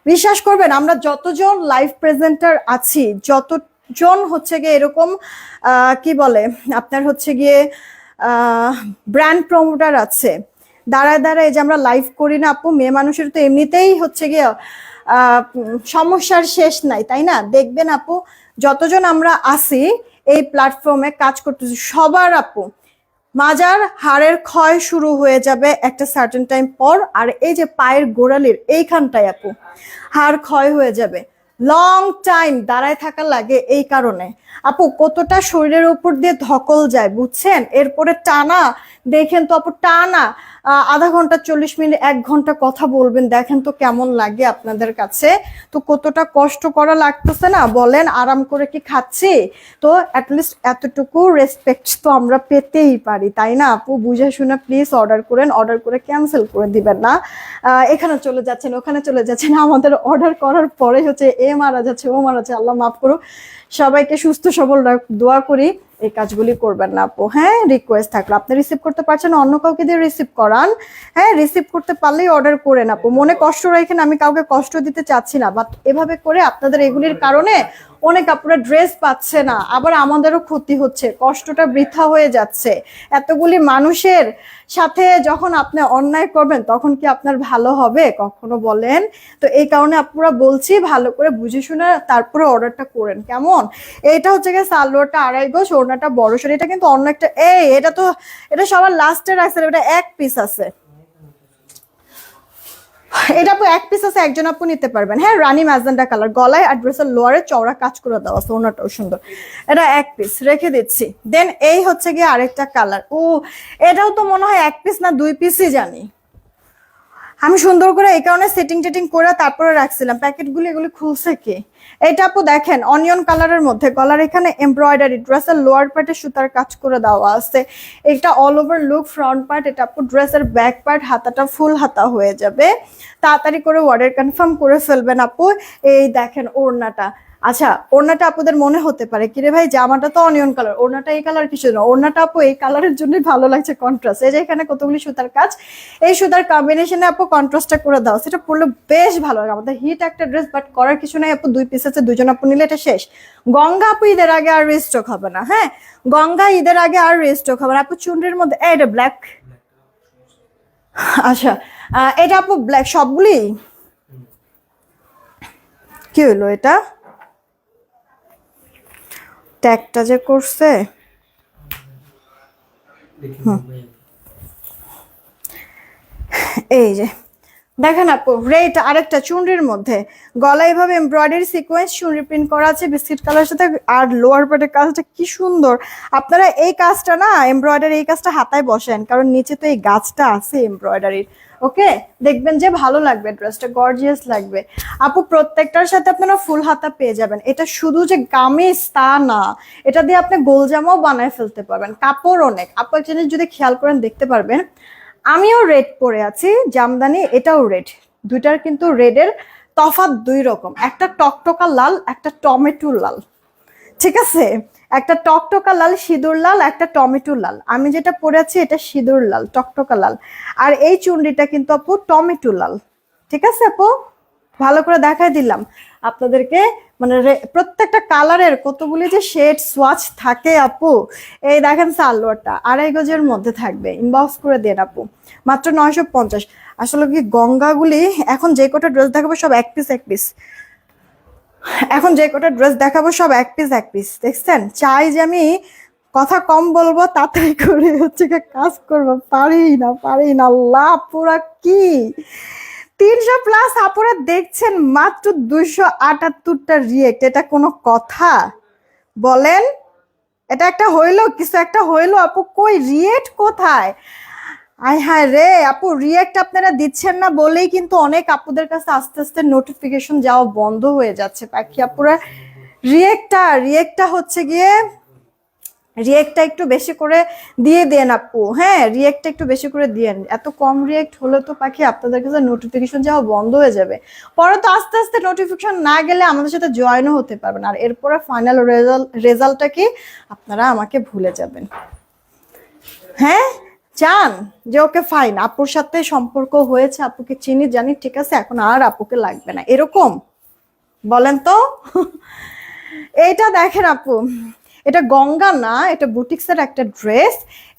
বিশ্বাস করবেন, আমরা যতজন লাইভ প্রেজেন্টার আছি, যতজন হচ্ছে গিয়ে এরকম কি বলে আপনার হচ্ছে গিয়ে ব্র্যান্ড প্রমোটার আছে, দাঁড়ায় দাঁড়ায় যে আমরা লাইভ করি না আপু, মেয়ে মানুষের তো এমনিতেই হচ্ছে গিয়ে সমস্যার শেষ নাই, তাই না? দেখবেন আপু, যতজন আমরা আসি এই প্ল্যাটফর্মে কাজ করতেছি, সবার আপু মাজার হাড়ের ক্ষয় শুরু হয়ে যাবে একটা সার্টেন টাইম পর। আর এই যে পায়ের গোড়ালির এইখানটায় আপু হাড় ক্ষয় হয়ে যাবে, লং টাইম দাঁড়ায় থাকা লাগে। এই কারণে আপু কতটা শরীরের উপর দিয়ে ধকল যায় বুঝছেন। এরপরে টানা দেখেন তো আপু, টানা আধা ঘন্টা 40 মিনিট 1 ঘন্টা কথা বলবেন, দেখেন তো কেমন লাগে আপনাদের কাছে। তো কতটা কষ্ট করা লাগতেছে না বলেন, আরাম করে কি খাচ্ছি? তো অ্যাটলিস্ট এতটুকু রেসপেক্ট তো আমরা পেতেই পারি, তাই না আপু? বুঝে শুনে প্লিজ অর্ডার করেন, অর্ডার করে ক্যান্সেল করে দিবেন না। এখানে চলে যাচ্ছেন, ওখানে চলে যাচ্ছেন, আমাদের অর্ডার করার পরে হচ্ছে এ মারা যাচ্ছে, ও মারা যাচ্ছে, আল্লাহ মাফ করুক। সবাইকে সুস্থ সবল দোয়া করি, এই কাজগুলি করবেন না আপু। হ্যাঁ, রিকোয়েস্ট থাকলো, আপনি রিসিভ করতে পারছেন অন্য কাউকে দিয়ে রিসিভ করান। হ্যাঁ, রিসিভ করতে পারলেই অর্ডার করেন আপু, মনে কষ্ট রাখেন। আমি কাউকে কষ্ট দিতে চাচ্ছি না, বাট এভাবে করে আপনাদের এগুলির কারণে অনেক আপুরা ড্রেস পাচ্ছে না, আবার আমাদেরও ক্ষতি হচ্ছে, কষ্টটা বৃথা হয়ে যাচ্ছে। এতগুলি মানুষের সাথে যখন আপনি অন্যায় করবেন, তখন কি আপনার ভালো হবে কখনো বলেন? তো এই কারণে আপুরা বলছি, ভালো করে বুঝে শুনে তারপরে অর্ডারটা করেন, কেমন? এটা হচ্ছে গিয়ে সালোয়ারটা 2.5 গজ, ওড়নাটা বড় সড়। এটা কিন্তু অন্য একটা, এটা সবার লাস্টে রাখছে, এটা 1 পিস আছে। এটা আপু 1 পিস আছে, একজন আপু নিতে পারবেন। হ্যাঁ, রানী ম্যাজেন্ডা কালার, গলায় আর ড্রেসের লোয়ারে চওড়া কাজ করে দেওয়া আছে, ওনাটাও সুন্দর। এটা 1 পিস রেখে দিচ্ছি। দেন এই হচ্ছে গিয়ে আরেকটা কালার। এটাও তো মনে হয় 1 পিস না 2 পিসই জানি। আমি সুন্দর করে এই কারণে সেটিং টেটিং করে তারপরে রাখছিলাম। প্যাকেটগুলো এগুলি খুলছে কি? এটা আপু দেখেন অনিয়ন কালারের মধ্যে, গলার এখানে এমব্রয়ডারি, ড্রেসের লোয়ার পার্টে সুতার কাজ করে দেওয়া আছে। এটা all over look front part. এটা আপু ড্রেসের ব্যাক পার্ট, হাতাটা ফুল হাতা হয়ে যাবে। তাড়াতাড়ি করে অর্ডার কনফার্ম করে ফেলবেন আপু। এই দেখেন ওড়নাটা। আচ্ছা, ওড়নাটা আপুদের মনে হতে পারে কিরে ভাই জামাটা তো অনিয়ন কালার, ওড়নাটা এই কালার কিছু না। ওড়নাটা আপু এই কালারের জন্যই ভালো লাগছে, কন্ট্রাস্ট। এই যে এখানে কতগুলি সুতার কাজ, এই সুতার কম্বিনেশনে আপু কন্ট্রাস্টটা করে দাও, সেটা পরলে বেশ ভালো লাগে। আমাদের হিট একটা ড্রেস, বাট করার কিছু নাই আপু। 2 পিস আছে, 2জন আপু নিলে এটা শেষ। গঙ্গা আপু ঈদের আগে আর রিস্টক হবে না। হ্যাঁ, গঙ্গা ঈদের আগে আর রিস্টক হবে না আপু। চুনরির মধ্যে এটা ব্ল্যাক, আচ্ছা এটা আপু ব্ল্যাক সবগুলি। কি হলো এটা? ট্যাগটা যে করছে, এই যে দেখেন আপু রেট আরেকটা চুনরির মধ্যে, গলা এইভাবে এমব্রয়ডারি সিকোয়েন্স চুনরি প্রিন্ট করা আছে বিস্কিট কালার সাথে, আর লোয়ার পার্টের কাজটা কি সুন্দর। আপনারা এই কাজটা না এমব্রয়ডারি এই কাজটা হাতায় বসেন, কারণ নিচে তো এই গাছটা আছে এমব্রয়ডারির। ওকে, দেখবেন যে ভালো লাগবে, ড্রেসটা গর্জিয়াস লাগবে আপু। প্রত্যেকটার সাথে আপনারা ফুল হাতা পেয়ে যাবেন। এটা শুধু যে কামিজ তা না, এটা দিয়ে আপনি গোলজামাও বানায় ফেলতে পারবেন। কাপড় অনেক আপু, এক জিনিস যদি খেয়াল করেন দেখতে পারবেন, আমিও রেড পরে আছি জামদানি, এটাও রেড, দুইটার কিন্তু রেডের তফাৎ দুই রকম, একটা টকটকা লাল, একটা টমেটো লাল, ঠিক আছে? একটা টকটকা লাল সিঁদুর লাল, একটা টমেটো লাল। আমি যেটা পরে আছি এটা সিঁদুর লাল টকটকা লাল, আর এই চুনরিটা কিন্তু আপু টমেটো লাল, ঠিক আছে আপু? ভালো করে দেখাই দিলাম আপনাদেরকে, মানে প্রত্যেকটা কালারের কতগুলি যে শেড সোয়াচ থাকে আপু। এই দেখেন সালোয়ারটা 2.5 গজের মধ্যে থাকবে, ইনবক্স করে দেন আপু, মাত্র 950। আসলে কি গঙ্গাগুলি এখন যে কটা ড্রেস দেখাবো সব এক পিস এক পিস, এখন যে কটা ড্রেস দেখাবো সব এক পিস এক পিস, দেখছেন? চাই যে আমি কথা কম বলবো, তাড়াতাড়ি করে হচ্ছে কাজ করবো, পারি না আল্লাহ। পুরা কি 300+ আপুরা দেখছেন, মাত্র 278টা রিয়েক্ট, এটা কোনো কথা বলেন? এটা একটা হইলো, কিছু একটা হইলো আপু, কই রিয়েক্ট কোথায়? আয় হায় রে আপু, রিয়েক্ট আপনারা দিচ্ছেন না বলেই কিন্তু অনেক আপুদের কাছে আস্তে আস্তে নোটিফিকেশন যাওয়া বন্ধ হয়ে যাচ্ছে পাখি আপুরা। রিয়েক্টটা হচ্ছে গিয়ে, রিয়েক্টটা একটু বেশি করে দিয়ে দেন আপু, হ্যাঁ রিয়েক্টটা একটু বেশি করে দিয়েন। এত কম রিয়েক্ট হলে তো পাখি আপনাদের কাছে নোটিফিকেশন যাওয়া বন্ধ হয়ে যাবে, পরে তো আস্তে আস্তে নোটিফিকেশন না গেলে আমাদের সাথে জয়েনও হতে পারবেন, আর এরপরে ফাইনাল রেজাল্টটা কি আপনারা আমাকে ভুলে যাবেন। হ্যাঁ, চান যে ওকে ফাইন আপুর সাথে সম্পর্ক হয়েছে, আপুকে চিনি জানি, ঠিক আছে, এখন আর আপুকে লাগবে না, এরকম বলেন তো? এইটা দেখেন আপু, এটা গঙ্গা না, এটা বুটিক্সের একটা ড্রেস,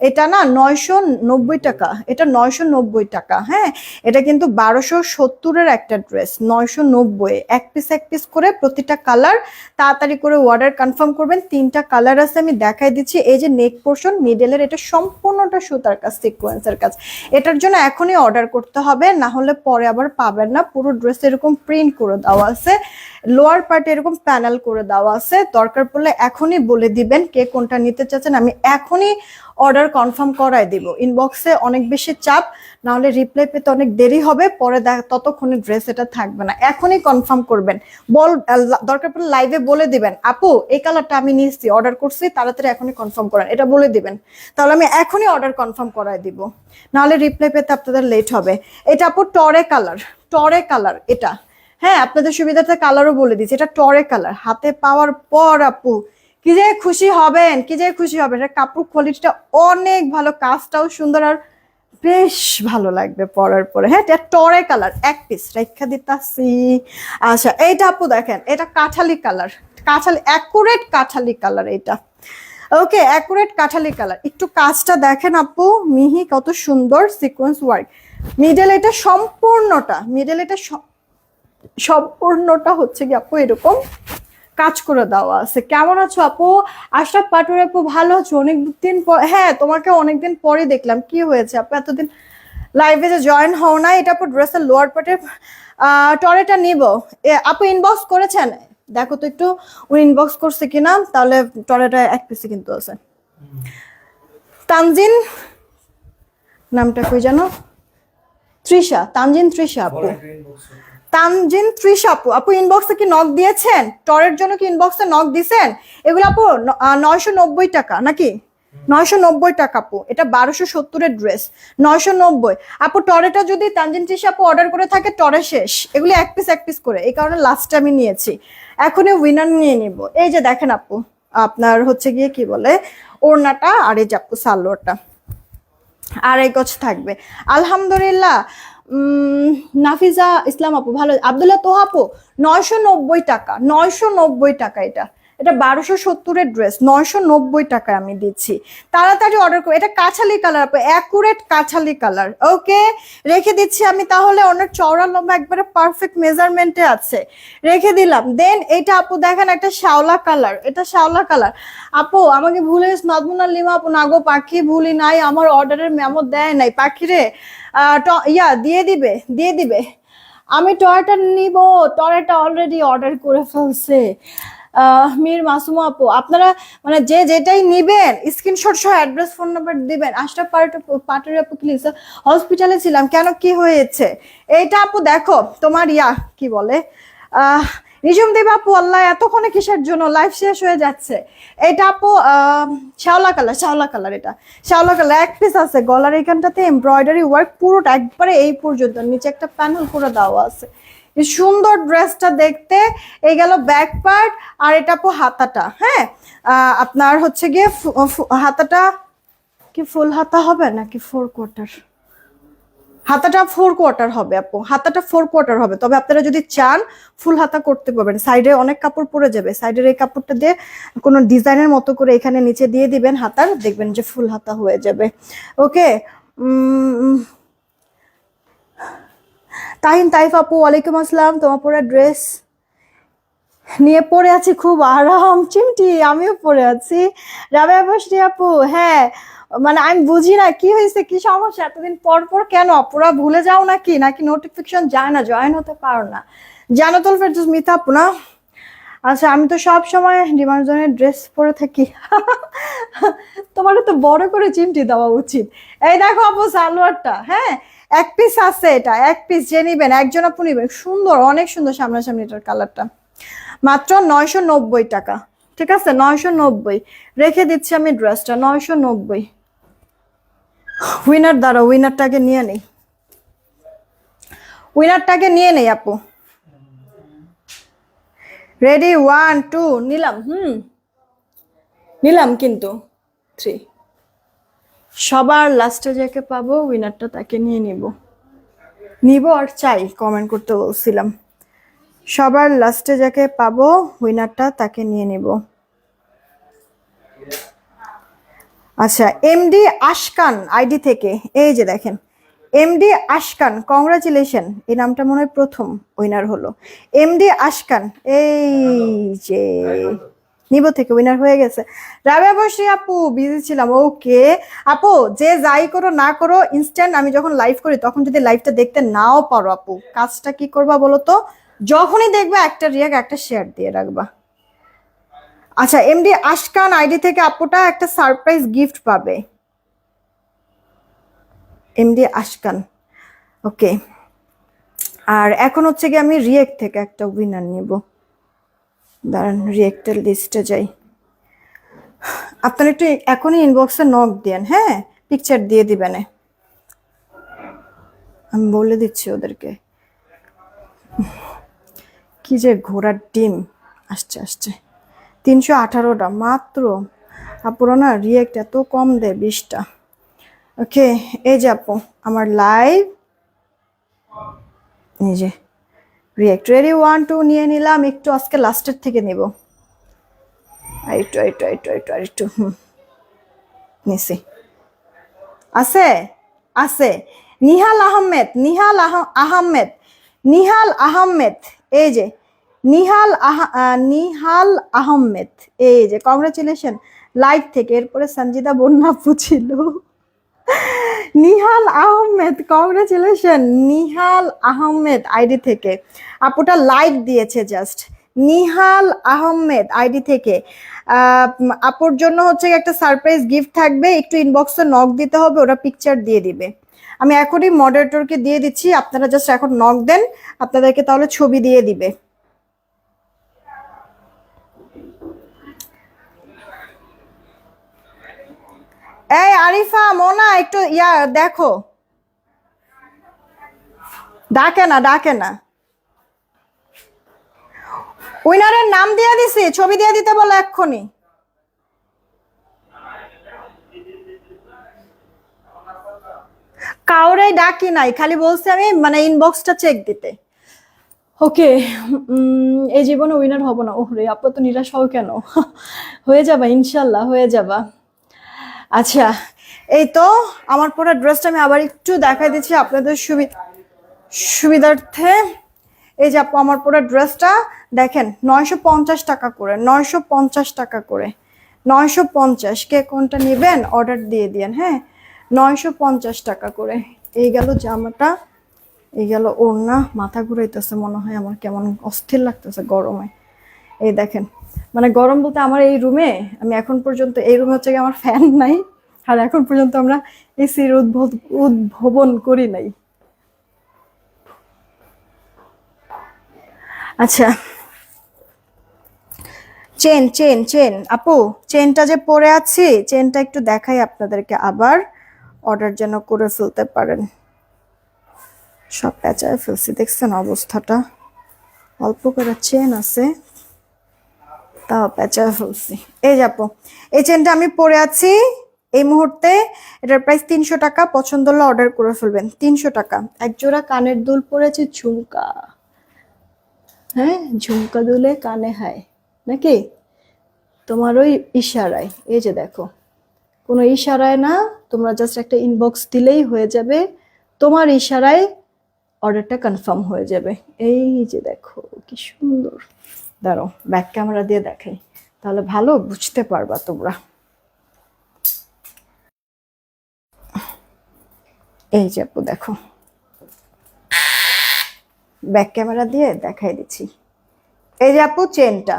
এটা না 990 টাকা, এটা 990 টাকা। হ্যাঁ, এটা কিন্তু 1270-এর একটা ড্রেস, 990, এক পিস করে প্রতিটা কালার। তাড়াতাড়ি করে অর্ডার কনফার্ম করবেন, 3টা কালার আছে আমি দেখাই দিচ্ছি। এই যে নেক পোর্শন মিডলের, এটা সম্পূর্ণটা সুতার কাজ, সিকোয়েন্সের কাজ। এটার জন্য এখনই অর্ডার করতে হবে, না হলে পরে আবার পাবেন না। পুরো ড্রেস এরকম প্রিন্ট করে দেওয়া আছে, লোয়ার পার্টে এরকম প্যানেল করে দেওয়া আছে। দরকার পড়লে এখনই বলে দিবেন কে কোনটা নিতে চাচ্ছেন, আমি এখনই অর্ডার কনফার্ম করাই দিব। ইনবক্সে অনেক বেশি চাপ, না হলে রিপ্লাই পেতে অনেক দেরি হবে, পরে ততক্ষণে ড্রেস এটা থাকবে না। এখনই কনফার্ম করবেন, দরকার পড়লে লাইভে বলে দিবেন আপু এই কালারটা আমি নিচ্ছি, অর্ডার করছি, তাড়াতাড়ি এখনই কনফার্ম করেন, এটা বলে দিবেন, তাহলে আমি এখনই অর্ডার কনফার্ম করাই দিব, নাহলে রিপ্লাই পেতে আপনাদের লেট হবে। এটা আপু টরে কালার এটা, হ্যাঁ আপনাদের সুবিধার্থে কালারও বলে দিচ্ছি, এটা টরে কালার। হাতে পাওয়ার পর আপু কি যে খুশি হবেন, এটা কাপড় কোয়ালিটিটা অনেক ভালো, কাজটাও সুন্দর, আর বেশ ভালো লাগবে পরার পরে। হ্যাঁ, এটা টরে কালার, এক পিস রেখা দিতাছি। আচ্ছা এইটা আপু দেখেন, এটা Kathali colour, accurate Kathali colour এটা। ওকে, অ্যাকুরেট কাঠালি কালার, একটু কাজটা দেখেন আপু, মিহি কত সুন্দর সিকোয়েন্স ওয়ার্ক। মিডল এটা সম্পূর্ণটা হচ্ছে কি আপু এরকম কাজ করে দেওয়া আছে। কেমন আছো আপু? আশরাফ পাটুর আপু ভালো আছো? অনেকদিন পর, হ্যাঁ তোমাকে অনেকদিন পরে দেখলাম, কি হয়েছে আপু এতদিন লাইভে যে জয়েন হও না? এটা আপু ড্রেসের লোয়ার পার্টের টরেটা নিব আপু, ইনবক্স করেছেন? দেখো তো একটু উনি ইনবক্স করছে কিনা, তাহলে টরেটা এক পিসে কিন্তু আছে। তানজিন নামটা কই জানো, তানজিন তৃষা আপু ইনবক্সে কি নক দিয়েছেন? টরের জন্য কি ইনবক্সে নক দিয়েছেন? এগুলো আপু 990 টাকা নাকি? 990 টাকা আপু, এটা 1270-এর ড্রেস, 990 আপু। টরেটা যদি তানজিন তৃষা আপু অর্ডার করে থাকে, টরে শেষ, এগুলো এক পিস করে, এই কারণে লাস্টে আমি নিয়েছি, এখনই উইনার নিয়ে নিব। এই যে দেখেন আপু, আপনার হচ্ছে গিয়ে কি বলে ওড়নাটা, আর এই যে আপু সালোয়ারটা 2.5 গজ থাকবে আলহামদুলিল্লাহ। নাফিজা ইসলাম আপু ভালো, আব্দুল্লাহ তোহা আপু 990 টাকা, 990 টাকা, এটা এটা 1270-এর ড্রেস, 990 টাকায় আমি দিচ্ছি। তাড়াতাড়ি অর্ডার করো। এটা কাছালি কালার, অ্যাকুরেট কাছালি কালার। ওকে, রেখে দিচ্ছি আমি তাহলে। ওনার চওড়া লম্বা একবারে পারফেক্ট মেজারমেন্টে আছে, রেখে দিলাম। দেন এটা আপু দেখেন, একটা শ্যাওলা কালার, এটা শ্যাওলা কালার। আপু আমাকে ভুলে গেছে নাজমুনা লিমা আপু। না গো পাখি, ভুলি নাই, আমার অর্ডারের মেমো দেয় নাই পাখি রে। দিয়ে দিবে, দিয়ে দিবে। আমি টয়টা নিব, টয়টা অলরেডি অর্ডার করে ফেলছে। মীর মাসুমা আপু, আপনারা মানে যে যেটাই নিবেন স্ক্রিনশট সহ অ্যাড্রেস ফোন নাম্বার দিবেন। আশরাফ পাটোয়ারি আপু প্লিজ, হসপিটালে ছিলাম, কেন কি হয়েছে? এইটা আপু দেখো তোমার কি বলে নিজম দেব আপু, আল্লাহ এতক্ষণে কিসের জন্য, লাইফ শেষ হয়ে যাচ্ছে। এটা আপু শ্যাওলা কালার, শ্যাওলা কালার, এটা শ্যাওলা কালার। এক পিস আছে, গলার এখানটাতে এমব্রয়ডারি ওয়ার্ক পুরোটা একবারে এই পর্যন্ত, নিচে একটা প্যানেল করে দেওয়া আছে। সুন্দর ড্রেসটা দেখতে। এই গেল ব্যাক পার্ট। আর এটা আপু হাতাটা, হ্যাঁ আপনার হচ্ছে গিয়ে হাতাটা কি ফুল হাতা হবে নাকি 4/4? হাতাটা 4/4 হবে আপু, হাতাটা 4/4 হবে। তবে আপনারা যদি চান ফুল হাতা করতে পারবেন। সাইডে অনেক কাপড় পরে যাবে, সাইডের এই কাপড়টা দিয়ে কোনো ডিজাইনের মতো করে এখানে নিচে দিয়ে দিবেন হাতার, দেখবেন যে ফুল হাতা হয়ে যাবে। ওকে, তাহিন তাইফ আপু ওয়ালাইকুম আসসালাম। তোমার পরে ড্রেস নিয়ে পড়ে আছি, খুব আরাম চিমটি, আমিও পড়ে আছি। রাবেয়া বসরি আপু, হ্যাঁ মানে আমি বুঝি না কি হয়েছে, কি সমস্যা, এতদিন পর পর কেন পুরা ভুলে যাও নাকি, নাকি নোটিফিকেশন যায় না, জয়েন হতে পারো না? জানাতুল ফেরদৌস মিতা আপু না? আচ্ছা, আমি তো সব সময় ডিমান্ড জোনের ড্রেস পরে থাকি। তোমার তো বড় করে চিমটি দেওয়া উচিত। এই দেখো আপু সালোয়ারটা, হ্যাঁ এক পিস আছে, এটা এক পিস, যে নিবেন একজন আপু নিবেন। সুন্দর, অনেক সুন্দর সামনাসামনি এটার কালারটা। মাত্র 990 টাকা, ঠিক আছে 990। রেখে দিচ্ছি আমি ড্রেসটা 990। উইনার দ্বারা, উইনারটাকে নিয়ে নেই, উইনারটাকে নিয়ে নেই আপু। রেডি 1 2 নিলাম, নিলাম কিন্তু 3। সবার লাস্টে যাকে পাবো উইনারটা তাকে নিয়ে নিব আর চাই, কমেন্ট করতে বলছিলাম। সবার লাস্টে যাকে পাবো উইনারটা তাকে নিয়ে নিব। আচ্ছা, এমডি আশকান আইডি থেকে, এই যে দেখেন এমডি আশকান, কংগ্রাচুলেশন। এই নামটা মনে হয় প্রথম উইনার হলো এমডি আশকান। এই যে নিব থেকে উইনার হয়ে গেছে। রাবেয়া বসরি আপু, বিজি ছিলাম। ওকে আপু, যে যাই করো না করো ইনস্ট্যান্ট আমি যখন লাইভ করি তখন যদি লাইভটা দেখতে নাও পারো আপু, কাজটা কি করবা বলো তো? যখনই দেখবা একটা রিয়াক্ট, একটা শেয়ার দিয়ে রাখবা। আচ্ছা, এমডি আশকান আইডি থেকে আপুটা একটা সারপ্রাইজ গিফট পাবে। এমডি আশকান, ওকে। আর এখন হচ্ছে কি আমি রিয়েক্ট থেকে একটা উইনার নিব। দাঁড়ান, রিয়েক্টের লিস্টে যাই। আপনারা একটু এখনই ইনবক্সে নক দেন, হ্যাঁ পিকচার দিয়ে দিবেন, আমি বলে দিচ্ছি ওদেরকে। কি যে ঘোড়ার ডিম আসছে আসছে। 318টা মাত্র। আপুরা না রিয়েক্ট এত কম দেয়, 20টা। ওকে, এই যে আপু আমার লাইভ, এই যে রিয়েক্ট রেডি 1 2 নিয়ে নিলাম। একটু আজকে লাস্টের থেকে নেব, একটু নিছি। আছে আছে নিহাল আহমেদ, আহমেদ, নিহাল আহমেদ, এই যে নিহাল আহমেদ, এই যে কংগ্রাচুলেশন লাইভ থেকে। এরপরে সঞ্জিদা বন্যা ছিল। নিহাল আহমেদ, কংগ্রাচুলেশন নিহাল আহমেদ আইডি থেকে। আপুটা লাইক দিয়েছে জাস্ট। নিহাল আহমেদ আইডি থেকে আপুর জন্য হচ্ছে একটা সারপ্রাইজ গিফট থাকবে। একটু ইনবক্সে নক দিতে হবে, ওরা পিকচার দিয়ে দিবে। আমি এখনই মডারেটরকে দিয়ে দিচ্ছি, আপনারা জাস্ট এখন নক দেন, আপনাদেরকে তাহলে ছবি দিয়ে দিবে। এই আরিফা মোনা, একটু দেখো, ডাকে না ডাকে না। উইনারের নাম দিয়ে দিছি, ছবি দিয়ে দিতে বলো এক্ষুনি। কাউরে ডাকি নাই, খালি বলছি আমি মানে ইনবক্সটা চেক দিতে। ওকে, এই জীবনে উইনার হব না, ওরে আপু তো নিরাশ হও কেন? হয়ে যাবা, ইনশাল্লাহ হয়ে যাবা। আচ্ছা, এই তো আমার পরা ড্রেসটা আমি আবার একটু দেখাই দিচ্ছি আপনাদের সুবিধার্থে। এই যে আপু আমার পরা ড্রেসটা দেখেন, 950 টাকা করে, 950 টাকা করে, 950। কে কোনটা নেবেন অর্ডার দিয়ে দিয়েন, হ্যাঁ। 950 টাকা করে। এই গেল জামাটা, এই গেল ওড়না। মাথা ঘুরাইতেছে মনে হয় আমার, কেমন অস্থির লাগতেছে গরমে। এই দেখেন, মানে গরম বলতে আমার এই রুমে, আমি এখন পর্যন্ত এই রুমে হচ্ছে আমার ফ্যান নাই, আর এখন পর্যন্ত আমরা এসির উদ্ভাবন করি নাই। আচ্ছা, চেন চেন চেন আপু, চেনটা যে পরে আছি, চেনটা একটু দেখাই আপনাদেরকে আবার, অর্ডার যেন করে ফেলতে পারেন। সব পেঁচায় ফেলছি, দেখছেন অবস্থাটা? অল্প করে চেন আছে, তাও পেঁচায় ফেলছি। এই যে আপু, এই চেনটা আমি পরে আছি এই মুহূর্তে। এটার প্রাইস 300 টাকা। পছন্দ হলে অর্ডার করে ফেলবেন। 300 টাকা। এক জোড়া কানের দুল পরেছি, ঝুমকা। হ্যাঁ, ঝুমকা দুলে কানে হায় নাকি? তোমার ওই ইশারায়, এই যে দেখো, কোনো ইশারায় না, তোমরা জাস্ট একটা ইনবক্স দিলেই হয়ে যাবে, তোমার ইশারায় অর্ডারটা কনফার্ম হয়ে যাবে। এই যে দেখো কি সুন্দর। দাঁড়াও ব্যাক ক্যামেরা দিয়ে দেখাই, তাহলে ভালো বুঝতে পারবা তোমরা। এই যে আপু দেখো, ব্যাক ক্যামেরা দিয়ে দেখাই দিচ্ছি। এই যে আপু চেনটা,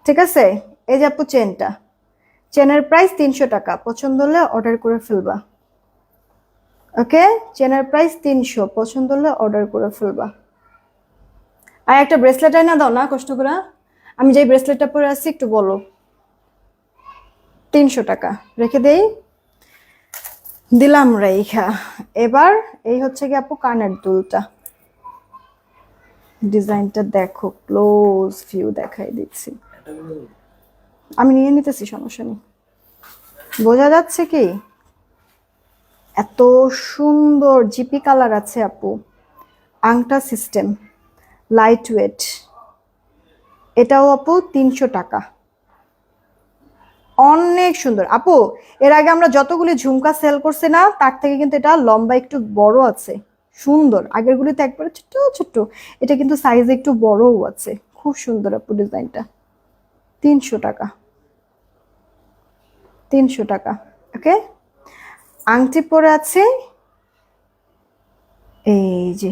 ঠিক আছে? এই যে আপু চেনটা, চেনের প্রাইস 300 টাকা। পছন্দ হলে অর্ডার করে ফেলবা। ওকে, চেনের প্রাইস 300, পছন্দ হলে অর্ডার করে ফেলবা। আর একটা ব্রেসলেট আইনা দাও না কষ্ট করে। আমি যেই ব্রেসলেটটা পরে আছি একটু বলো। 300 টাকা রেখে দেই, দিলাম রেখা। এবার এই হচ্ছে কি আপু কানের দুলটা, ডিজাইনটা দেখো, ক্লোজ ভিউ দেখাই দিচ্ছি। আমি নিয়ে নিতেছি, সমস্যা নেই। বোঝা যাচ্ছে কি? এত সুন্দর জিপি কালার আছে আপু, আংটা সিস্টেম, লাইট ওয়েট। এটাও আপু 300 টাকা। অনেক সুন্দর আপু। এর আগে আমরা যতগুলি ঝুমকা সেল করছি না, তার থেকে কিন্তু এটা লম্বা একটু বড় আছে, সুন্দর। আগের গুলিতে একবারে ছোট্ট ছোট্ট, এটা কিন্তু সাইজ একটু বড়ও আছে। খুব সুন্দর আপু ডিজাইনটা। 300 টাকা, 300 টাকা। ওকে, আংটি পরে আছে, এই যে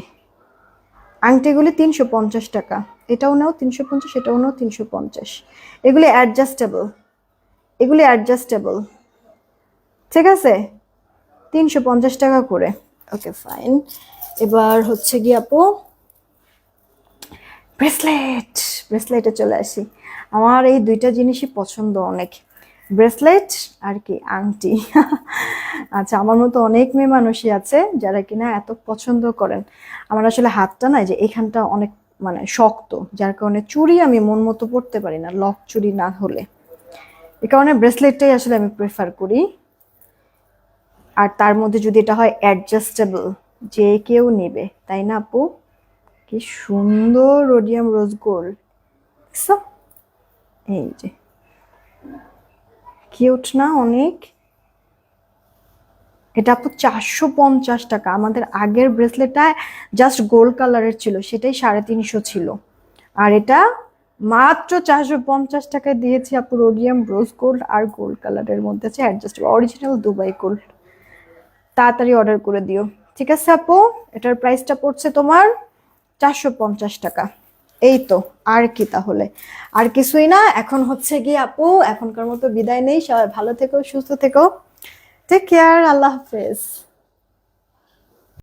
আংটিগুলি 350 টাকা। এটাও নাও 350, এটাও নাও 350। এগুলি অ্যাডজাস্টেবল, এগুলি অ্যাডজাস্টেবল, ঠিক আছে? 350 টাকা করে। Okay fine. এবার হচ্ছে কি আপু, ব্রেসলেট, ব্রেসলেটে চলে আসি। আমার এই দুইটা জিনিসই পছন্দ অনেক, ব্রেসলেট আর কি আংটি। আচ্ছা, আমার মতো অনেক মেয়ে মানুষই আছে যারা কিনা এত পছন্দ করেন। আমার আসলে হাতটা না, যে এখানটা অনেক মানে শক্ত, যার কারণে চুড়ি আমি মন মতো পরতে পারি না, লক চুড়ি না হলে। এই কারণে ব্রেসলেটটাই আসলে আমি প্রেফার করি। আর তার মধ্যে যদি এটা হয় অ্যাডজাস্টেবল, যে কেউ নেবে, তাই না আপু? কি সুন্দর রোডিয়াম রোজ গোল্ড, এই যে কিউট না অনেক? এটা আপু 450 টাকা। আমাদের আগের ব্রেসলেটটা জাস্ট গোল্ড কালারের ছিল, সেটাই 350 ছিল। আর এটা মাত্র 450 টাকায় দিয়েছি আপু, রোডিয়াম রোজ গোল্ড আর গোল্ড কালারের মধ্যে আছে, অ্যাডজাস্টেবল, অরিজিনাল দুবাই গোল্ড। তাড়াতাড়ি অর্ডার করে দিও, ঠিক আছে আপু? এটার প্রাইসটা পড়ছে তোমার 450 টাকা। এই তো, আর কি তাহলে? আর কিছুই না। এখন হচ্ছে কি আপু, এখনকার মতো বিদায় নেই। সবাই ভালো থেকো, সুস্থ থেকো, টেক কেয়ার, আল্লাহ হাফেজ।